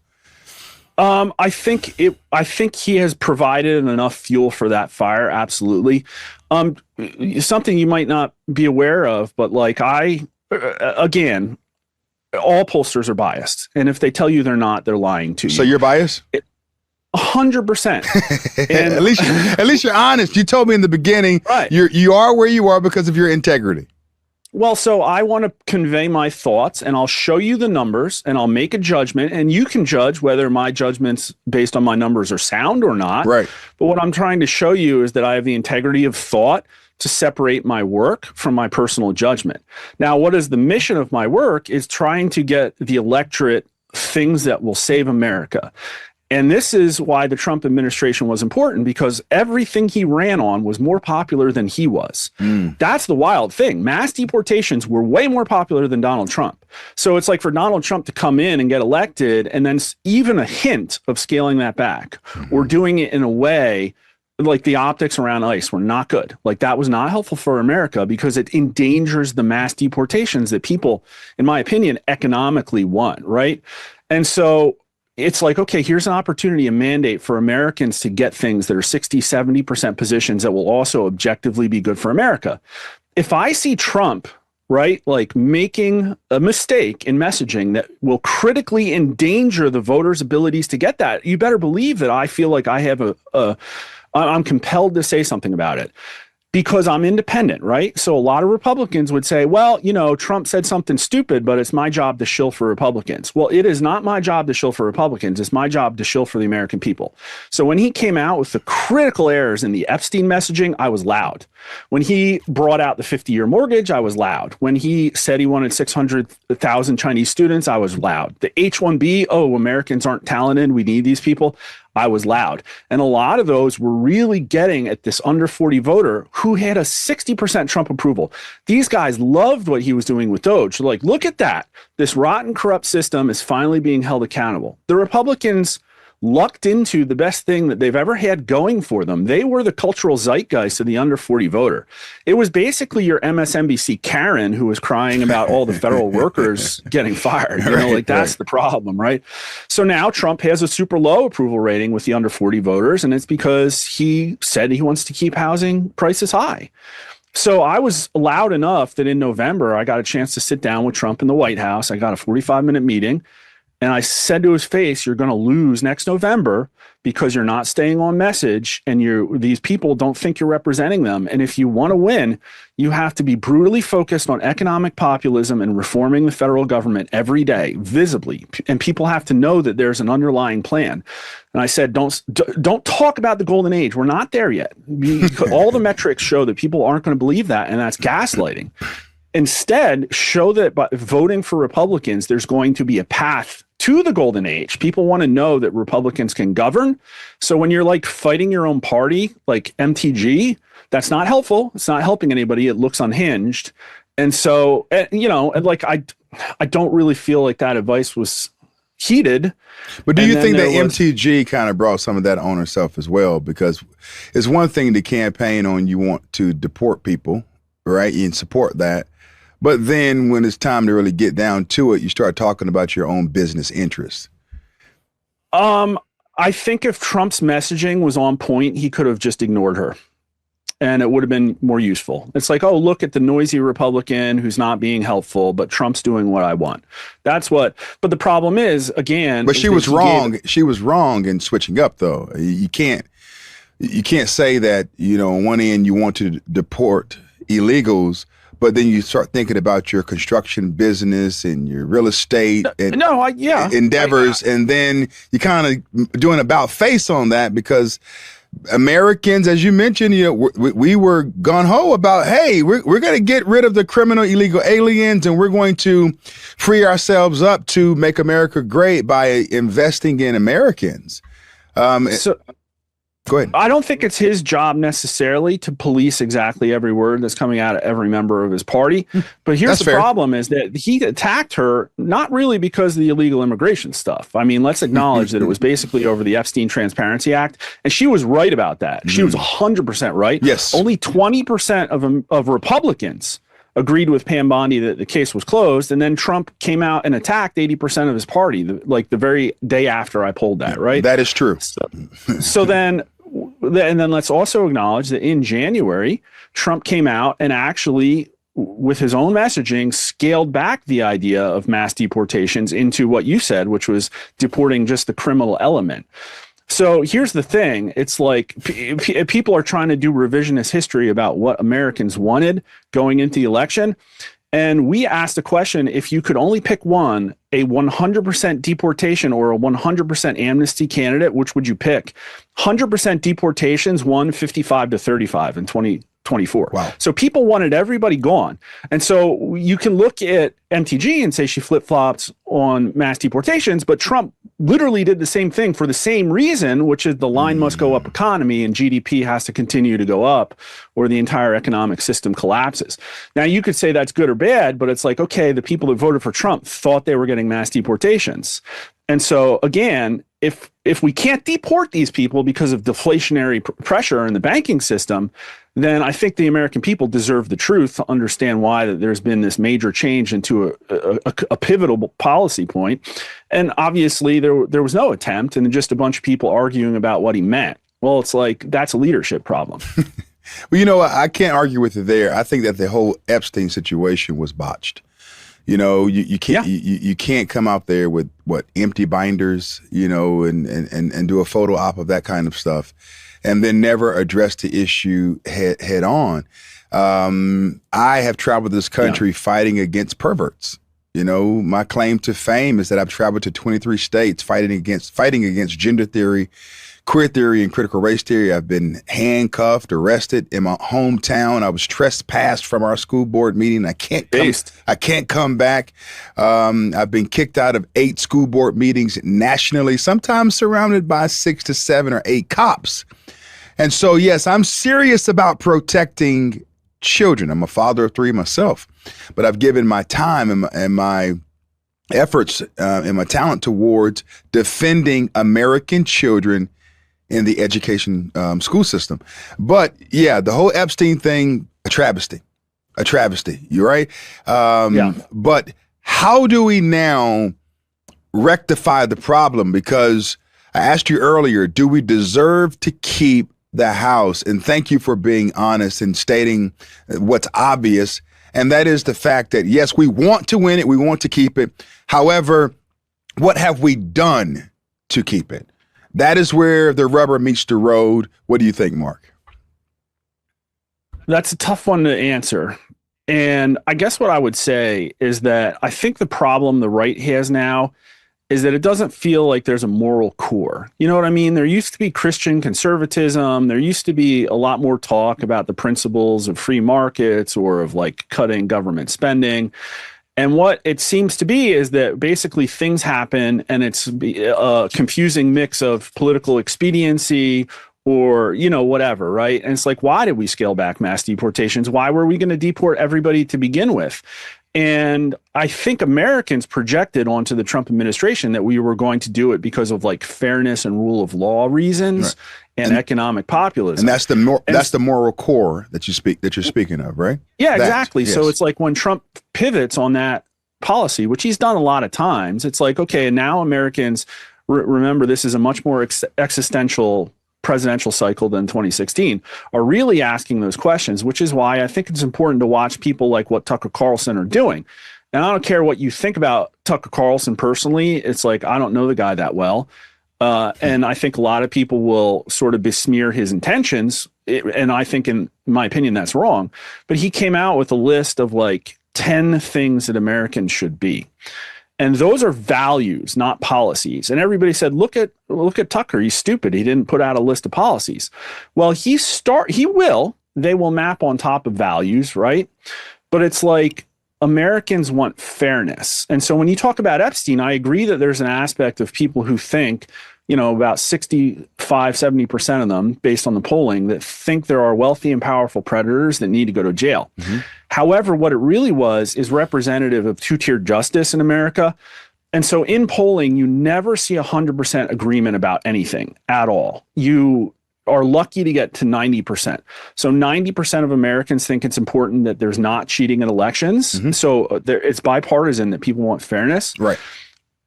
I think he has provided enough fuel for that fire. Absolutely. Something you might not be aware of, but like again, all pollsters are biased, and if they tell you they're not, they're lying to you. So you're biased? 100%. And at least you're honest. You told me in the beginning, right, you are where you are because of your integrity. Well, so I want to convey my thoughts, and I'll show you the numbers, and I'll make a judgment, and you can judge whether my judgments based on my numbers are sound or not. Right. But what I'm trying to show you is that I have the integrity of thought to separate my work from my personal judgment. Now, what is the mission of my work is trying to get the electorate things that will save America. And this is why the Trump administration was important, because everything he ran on was more popular than he was. That's the wild thing. Mass deportations were way more popular than Donald Trump. So it's like for Donald Trump to come in and get elected and then even a hint of scaling that back or doing it in a way like the optics around ICE were not good. Like, that was not helpful for America because it endangers the mass deportations that people, in my opinion, economically want, right? And so it's like, okay, here's an opportunity, a mandate for Americans to get things that are 60, 70% positions that will also objectively be good for America. If I see Trump, right, like making a mistake in messaging that will critically endanger the voters' abilities to get that, you better believe that I feel like I have I'm compelled to say something about it. Because I'm independent, right? So a lot of Republicans would say, well, you know, Trump said something stupid, but it's my job to shill for Republicans. Well, it is not my job to shill for Republicans. It's my job to shill for the American people. So when he came out with the critical errors in the Epstein messaging, I was loud. When he brought out the 50-year mortgage, I was loud. When he said he wanted 600,000 Chinese students, I was loud. The H-1B, oh, Americans aren't talented, we need these people, I was loud. And a lot of those were really getting at this under 40 voter who had a 60% Trump approval. These guys loved what he was doing with Doge. They're like, look at that. This rotten, corrupt system is finally being held accountable. The Republicans lucked into the best thing that they've ever had going for them. They were the cultural zeitgeist of the under 40 voter. It was basically your MSNBC Karen who was crying about all the federal workers getting fired. You know, like that's the problem, right? So now Trump has a super low approval rating with the under 40 voters, and it's because he said he wants to keep housing prices high. So I was loud enough that in November, I got a chance to sit down with Trump in the White House. I got a 45-minute meeting. And I said to his face, you're going to lose next November because you're not staying on message and these people don't think you're representing them. And if you want to win, you have to be brutally focused on economic populism and reforming the federal government every day, visibly. And people have to know that there's an underlying plan. And I said, don't talk about the golden age. We're not there yet. All the metrics show that people aren't going to believe that, and that's gaslighting. Instead, show that by voting for Republicans, there's going to be a path to the golden age. People want to know that Republicans can govern. So when you're like fighting your own party, like MTG, that's not helpful. It's not helping anybody. It looks unhinged. And so, you know, like I don't really feel like that advice was heated. But do you think that MTG kind of brought some of that on herself as well? Because it's one thing to campaign on you want to deport people, right? And support that. But then when it's time to really get down to it, you start talking about your own business interests. I think if Trump's messaging was on point, he could have just ignored her and it would have been more useful. It's like, oh, look at the noisy Republican who's not being helpful, but Trump's doing what I want. That's what. But the problem is, again. But she was wrong. She was wrong in switching up, though. You can't say that, you know, on one end you want to deport illegals, but then you start thinking about your construction business and your real estate endeavors, and then you kind of doing about face on that because Americans, as you mentioned, you know, we were gung-ho about, hey, we're going to get rid of the criminal illegal aliens and we're going to free ourselves up to make America great by investing in Americans. Go ahead. I don't think it's his job necessarily to police exactly every word that's coming out of every member of his party. But here's That's the fair. problem is that he attacked her not really because of the illegal immigration stuff. I mean, let's acknowledge that it was basically over the Epstein Transparency Act. And she was right about that. She was 100% right. Yes. Only 20% of Republicans agreed with Pam Bondi that the case was closed. And then Trump came out and attacked 80% of his party, like the very day after I pulled that, right? That is true. So then let's also acknowledge that in January, Trump came out and actually, with his own messaging, scaled back the idea of mass deportations into what you said, which was deporting just the criminal element. So here's the thing. It's like people are trying to do revisionist history about what Americans wanted going into the election. And we asked the question, if you could only pick one, a 100% deportation or a 100% amnesty candidate, which would you pick? 100% deportations won 55-35 in 2024. Wow. So people wanted everybody gone. And so you can look at MTG and say she flip-flops on mass deportations, but Trump literally did the same thing for the same reason, which is the line must go up economy and GDP has to continue to go up or the entire economic system collapses. Now, you could say that's good or bad, but it's like, okay, the people that voted for Trump thought they were getting mass deportations. And so, again, if we can't deport these people because of deflationary pressure in the banking system, then I think the American people deserve the truth to understand why that there's been this major change into a pivotal policy point. And obviously, there was no attempt and just a bunch of people arguing about what he meant. Well, it's like, that's a leadership problem. Well, you know, I can't argue with you there. I think that the whole Epstein situation was botched. You know, you can't you can't come out there with empty binders, you know, and do a photo op of that kind of stuff, and then never address the issue head on. I have traveled this country fighting against perverts. You know, my claim to fame is that I've traveled to 23 states fighting against gender theory, queer theory, and critical race theory. I've been handcuffed, arrested in my hometown. I was trespassed from our school board meeting. I can't come back. I've been kicked out of 8 school board meetings nationally, sometimes surrounded by 6 to 7 or 8 cops. And so, yes, I'm serious about protecting children. I'm a father of 3 myself, but I've given my time and my efforts and my talent towards defending American children in the education school system. But yeah, the whole Epstein thing, a travesty. You're right. But how do we now rectify the problem? Because I asked you earlier, do we deserve to keep the House? And thank you for being honest and stating what's obvious. And that is the fact that, yes, we want to win it. We want to keep it. However, what have we done to keep it? That is where the rubber meets the road. What do you think, Mark? That's a tough one to answer. And I guess what I would say is that I think the problem the right has now is that it doesn't feel like there's a moral core. You know what I mean? There used to be Christian conservatism. There used to be a lot more talk about the principles of free markets or of like cutting government spending. And what it seems to be is that basically things happen and it's a confusing mix of political expediency or, you know, whatever, right? And it's like, why did we scale back mass deportations? Why were we going to deport everybody to begin with? And I think Americans projected onto the Trump administration that we were going to do it because of like fairness and rule of law reasons and economic populism. And that's the moral core that you're speaking of, right? Yeah, exactly. Yes. So it's like when Trump pivots on that policy, which he's done a lot of times, it's like, okay, now Americans remember this is a much more existential presidential cycle than 2016 are really asking those questions, which is why I think it's important to watch people like what Tucker Carlson are doing. And I don't care what you think about Tucker Carlson personally. It's like, I don't know the guy that well. And I think a lot of people will sort of besmear his intentions. And I think, in my opinion, that's wrong. But he came out with a list of like 10 things that Americans should be. And those are values, not policies. And everybody said, look at Tucker. He's stupid. He didn't put out a list of policies. Well, they will map on top of values, right? But it's like Americans want fairness. And so when you talk about Epstein, I agree that there's an aspect of people who think about 65, 70% of them, based on the polling, that think there are wealthy and powerful predators that need to go to jail. However, what it really was is representative of two-tiered justice in America. And so in polling, you never see 100% agreement about anything at all. You are lucky to get to 90%. So 90% of Americans think it's important that there's not cheating in elections. So it's bipartisan that people want fairness. Right.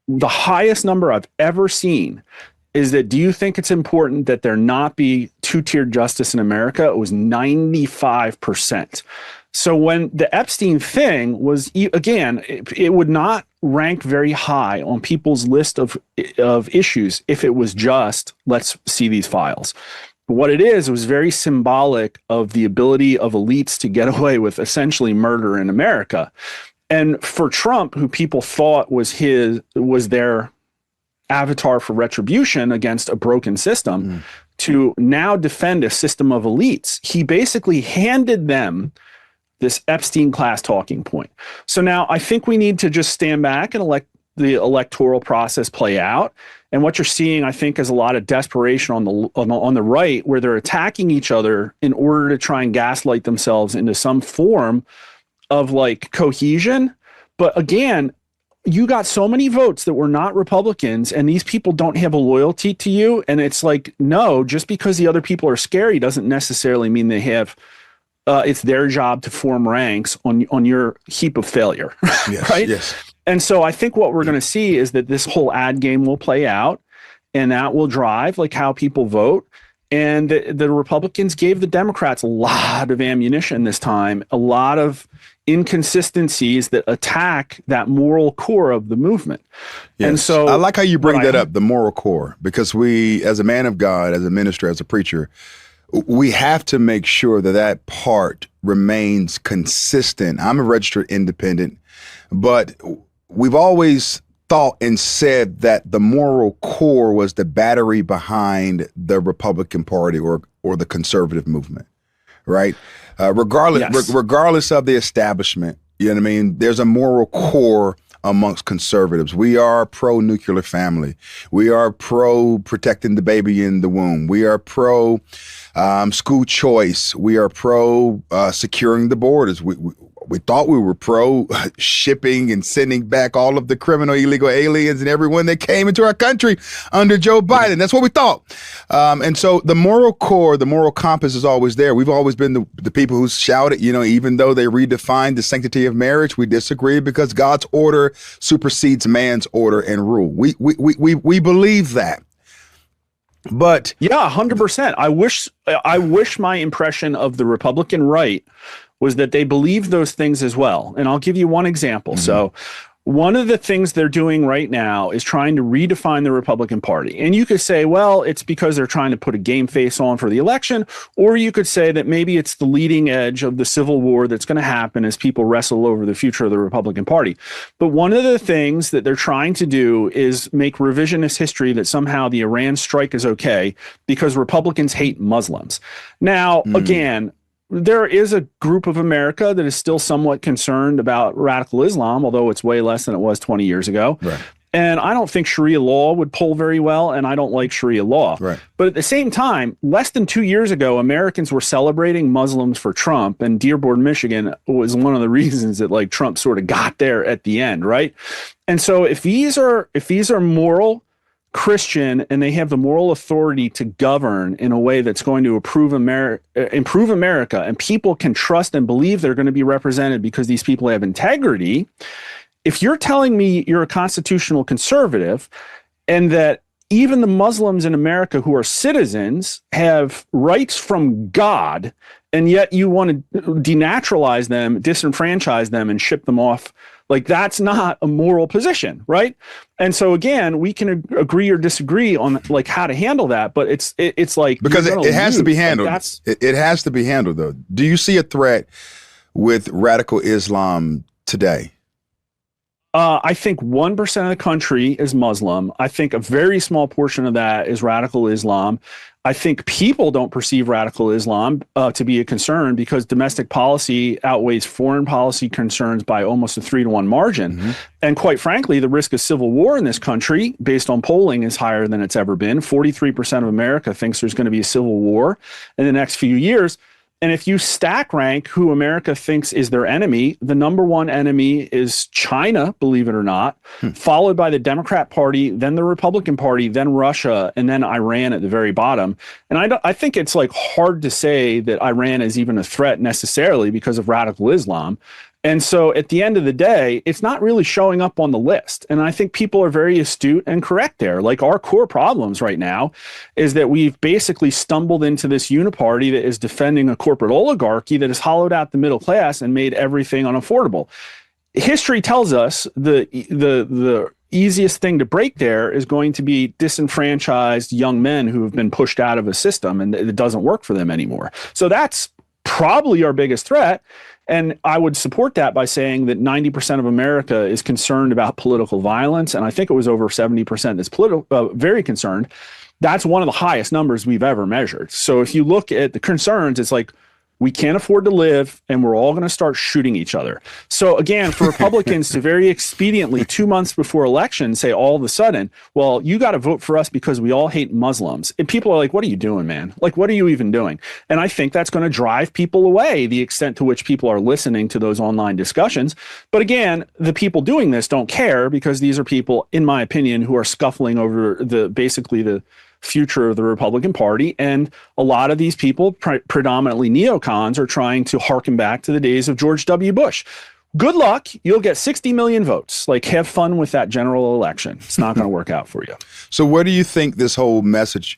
The highest number I've ever seen is that, do you think it's important that there not be two-tiered justice in America? It was 95%. So when the Epstein thing was, again, it would not rank very high on people's list of issues if it was just, let's see these files. But what it was very symbolic of the ability of elites to get away with essentially murder in America. And for Trump, who people thought was their avatar for retribution against a broken system, to now defend a system of elites, he basically handed them this Epstein class talking point. So now I think we need to just stand back and let the electoral process play out. And what you're seeing, I think, is a lot of desperation on the right, where they're attacking each other in order to try and gaslight themselves into some form of like cohesion. But again, you got so many votes that were not Republicans, and these people don't have a loyalty to you. And it's like, no, just because the other people are scary doesn't necessarily mean they have it's their job to form ranks on your heap of failure. Yes, right? Yes. And so I think what we're going to see is that this whole ad game will play out, and that will drive like how people vote. And the Republicans gave the Democrats a lot of ammunition this time, a lot of inconsistencies that attack that moral core of the movement. Yes. And so I like how you bring that up, the moral core, because we, as a man of God, as a minister, as a preacher, we have to make sure that that part remains consistent. I'm a registered independent, but we've always thought and said that the moral core was the battery behind the Republican Party or the conservative movement, right? Regardless of the establishment, you know what I mean? There's a moral core amongst conservatives. We are pro-nuclear family. We are pro-protecting the baby in the womb. We are pro-school choice. We are pro-securing the borders. We thought we were pro-shipping and sending back all of the criminal illegal aliens and everyone that came into our country under Joe Biden. That's what we thought. And so the moral core, the moral compass is always there. We've always been the people who shouted, even though they redefined the sanctity of marriage, we disagree because God's order supersedes man's order and rule. We believe that. But yeah, 100%. I wish my impression of the Republican right was that they believe those things as well. And I'll give you one example. So one of the things they're doing right now is trying to redefine the Republican Party. And you could say, well, it's because they're trying to put a game face on for the election. Or you could say that maybe it's the leading edge of the civil war that's going to happen as people wrestle over the future of the Republican Party. But one of the things that they're trying to do is make revisionist history that somehow the Iran strike is okay because Republicans hate Muslims. Now, again, there is a group of America that is still somewhat concerned about radical Islam, although it's way less than it was 20 years ago. Right. And I don't think Sharia law would poll very well, and I don't like Sharia law. Right. But at the same time, less than 2 years ago, Americans were celebrating Muslims for Trump, and Dearborn, Michigan was one of the reasons that Trump sort of got there at the end, right? And so if these are moral, Christian, and they have the moral authority to govern in a way that's going to improve America, and people can trust and believe they're going to be represented because these people have integrity. If you're telling me you're a constitutional conservative and that even the Muslims in America who are citizens have rights from God, and yet you want to denaturalize them, disenfranchise them, and ship them off, that's not a moral position, right? And so again, we can agree or disagree on how to handle that, but it's because it has to be handled. It has to be handled, though. Do you see a threat with radical Islam today? I think 1% of the country is Muslim. I think a very small portion of that is radical Islam. I think people don't perceive radical Islam to be a concern because domestic policy outweighs foreign policy concerns by almost a 3-to-1 margin. Mm-hmm. And quite frankly, the risk of civil war in this country, based on polling, is higher than it's ever been. 43% of America thinks there's going to be a civil war in the next few years. And if you stack rank who America thinks is their enemy, the number one enemy is China, believe it or not, followed by the Democrat Party, then the Republican Party, then Russia, and then Iran at the very bottom. And I think it's like hard to say that Iran is even a threat necessarily because of radical Islam. And so at the end of the day, it's not really showing up on the list. And I think people are very astute and correct there. Like our core problems right now is that we've basically stumbled into this uniparty that is defending a corporate oligarchy that has hollowed out the middle class and made everything unaffordable. History tells us the easiest thing to break there is going to be disenfranchised young men who have been pushed out of a system and it doesn't work for them anymore. So that's probably our biggest threat. And I would support that by saying that 90% of America is concerned about political violence. And I think it was over 70% that's very concerned. That's one of the highest numbers we've ever measured. So if you look at the concerns, it's like, we can't afford to live, and we're all going to start shooting each other. So again, for Republicans to very expediently 2 months before election say all of a sudden, well, you got to vote for us because we all hate Muslims. And people are like, what are you doing, man? Like, what are you even doing? And I think that's going to drive people away, the extent to which people are listening to those online discussions. But again, the people doing this don't care because these are people, in my opinion, who are scuffling over basically the future of the Republican Party. And a lot of these people, predominantly neocons, are trying to harken back to the days of George W. Bush. Good luck. You'll get 60 million votes. Like, have fun with that general election. It's not going to work out for you. So what do you think this whole message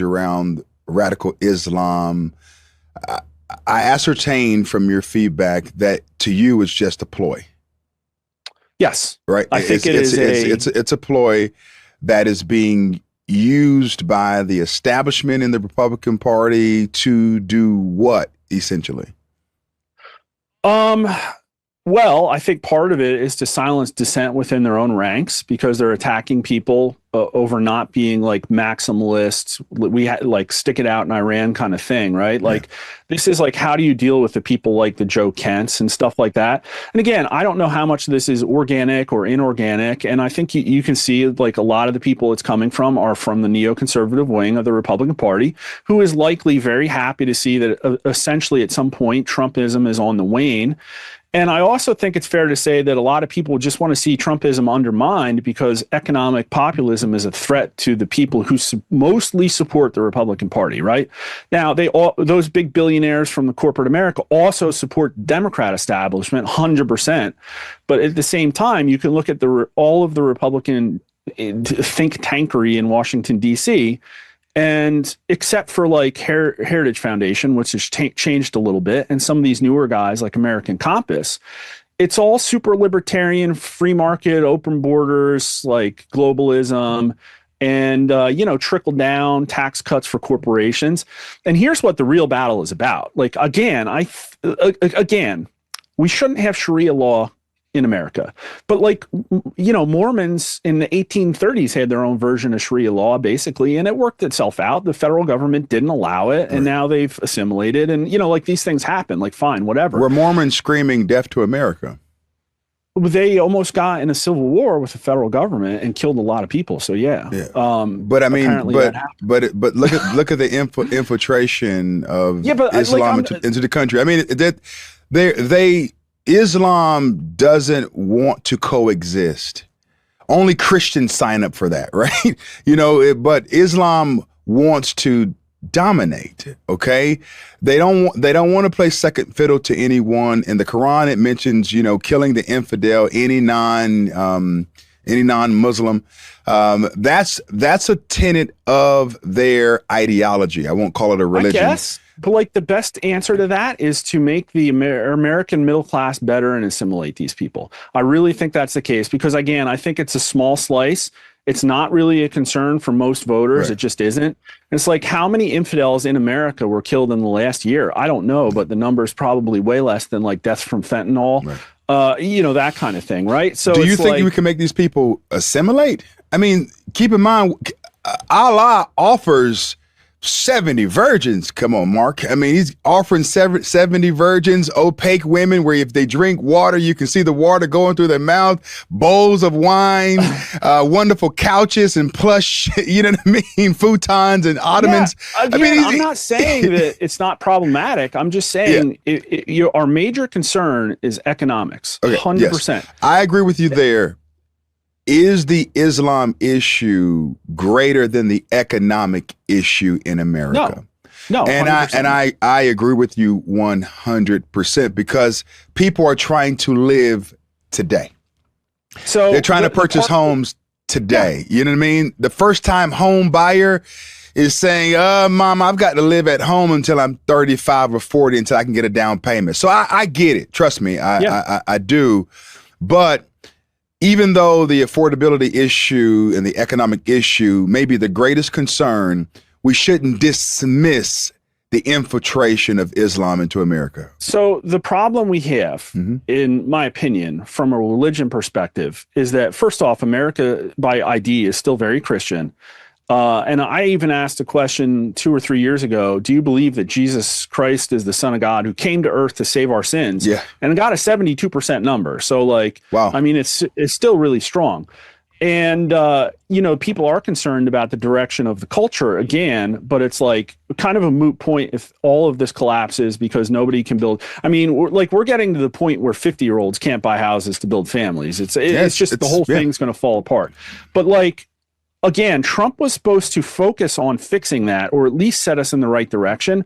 around radical Islam, I ascertained from your feedback that to you it's just a ploy. Yes. Right? I think it's a ploy that is being used by the establishment in the Republican Party to do what, essentially? Well, I think part of it is to silence dissent within their own ranks because they're attacking people over not being like maximalists. We had like stick it out in Iran kind of thing, right? Like this is like, how do you deal with the people like the Joe Kents and stuff like that? And again, I don't know how much of this is organic or inorganic. And I think you can see like a lot of the people it's coming from are from the neoconservative wing of the Republican Party, who is likely very happy to see that essentially at some point Trumpism is on the wane. And I also think it's fair to say that a lot of people just want to see Trumpism undermined because economic populism is a threat to the people who mostly support the Republican Party, right? Now, those big billionaires from the corporate America also support Democrat establishment 100%. But at the same time, you can look at all of the Republican think tankery in Washington, D.C., and except for like Heritage Foundation, which has changed a little bit, and some of these newer guys like American Compass, it's all super libertarian, free market, open borders, like globalism, and trickle down tax cuts for corporations. And here's what the real battle is about. Like again, we shouldn't have Sharia law in America. But like, Mormons in the 1830s had their own version of Sharia law, basically, and it worked itself out. The federal government didn't allow it, and now they've assimilated. And, like these things happen, like fine, whatever. Were Mormons screaming death to America? They almost got in a civil war with the federal government and killed a lot of people. So yeah. But I mean, but look at the infiltration of Islam into the country. I mean, Islam doesn't want to coexist. Only Christians sign up for that, right? But Islam wants to dominate. Okay, they don't want to play second fiddle to anyone. In the Quran, it mentions killing the infidel, any non-Muslim. That's a tenet of their ideology. I won't call it a religion. I guess. But like the best answer to that is to make the American middle class better and assimilate these people. I really think that's the case because, again, I think it's a small slice. It's not really a concern for most voters. Right. It just isn't. And it's like, how many infidels in America were killed in the last year? I don't know, but the number is probably way less than like deaths from fentanyl. Right. That kind of thing, right? So do you think we can make these people assimilate? I mean, keep in mind, Allah offers 70 virgins. Come on, Mark. I mean, he's offering 70 virgins, opaque women where if they drink water, you can see the water going through their mouth, bowls of wine, wonderful couches and plush, you know what I mean? Futons and ottomans. Yeah, again, I'm not saying that it's not problematic. I'm just saying our major concern is economics. Okay, 100%. Yes. I agree with you there. Is the Islam issue greater than the economic issue in America? No. And 100%. I agree with you 100% because people are trying to live today. So they're trying to purchase homes today. Yeah. You know what I mean? The first time home buyer is saying, Mom, I've got to live at home until I'm 35 or 40 until I can get a down payment. So I get it. Trust me, I do. But even though the affordability issue and the economic issue may be the greatest concern, we shouldn't dismiss the infiltration of Islam into America. So the problem we have, in my opinion, from a religion perspective, is that first off, America by ID is still very Christian. And I even asked a question 2 or 3 years ago, do you believe that Jesus Christ is the Son of God who came to earth to save our sins? Yeah. And got a 72% number. So wow. I mean, it's still really strong. And, people are concerned about the direction of the culture again, but it's kind of a moot point if all of this collapses because nobody can build. I mean, we're getting to the point where 50-year-olds can't buy houses to build families. It's just the whole thing's going to fall apart. But again, Trump was supposed to focus on fixing that, or at least set us in the right direction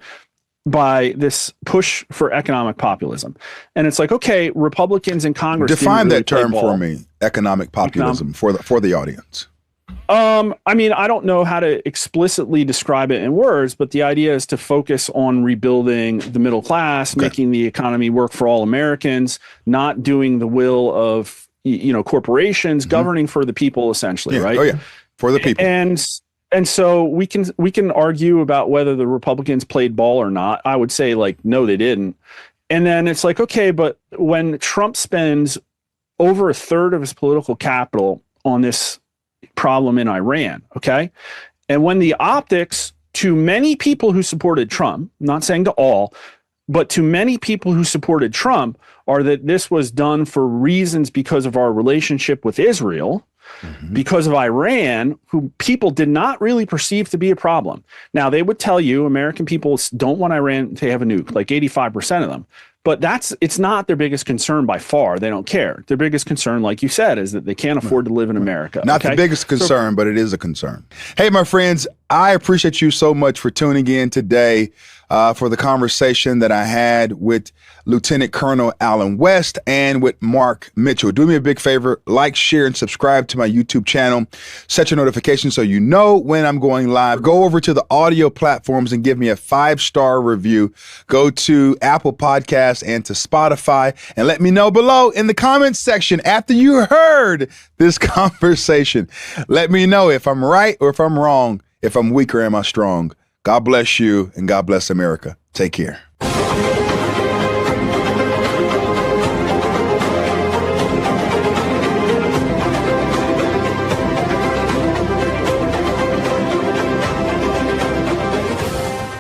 by this push for economic populism. And it's okay, Republicans in Congress define that term for me, economic populism, for the audience. I mean, I don't know how to explicitly describe it in words, but the idea is to focus on rebuilding the middle class, making the economy work for all Americans, not doing the will of corporations, governing for the people, essentially, right? Oh yeah. For the people. And so we can argue about whether the Republicans played ball or not. I would say no, they didn't. And then it's okay, but when Trump spends over a third of his political capital on this problem in Iran, okay? And when the optics to many people who supported Trump, I'm not saying to all, but to many people who supported Trump are that this was done for reasons because of our relationship with Israel, because of Iran, who people did not really perceive to be a problem. Now, they would tell you American people don't want Iran to have a nuke, 85% of them. But it's not their biggest concern by far. They don't care. Their biggest concern, like you said, is that they can't afford to live in America. Not the biggest concern, but it is a concern. Hey, my friends, I appreciate you so much for tuning in today for the conversation that I had with Lieutenant Colonel Allen West and with Mark Mitchell. Do me a big favor, like, share, and subscribe to my YouTube channel. Set your notifications so you know when I'm going live. Go over to the audio platforms and give me a 5-star review. Go to Apple Podcasts and to Spotify and let me know below in the comments section after you heard this conversation. Let me know if I'm right or if I'm wrong, if I'm weak or am I strong. God bless you and God bless America. Take care.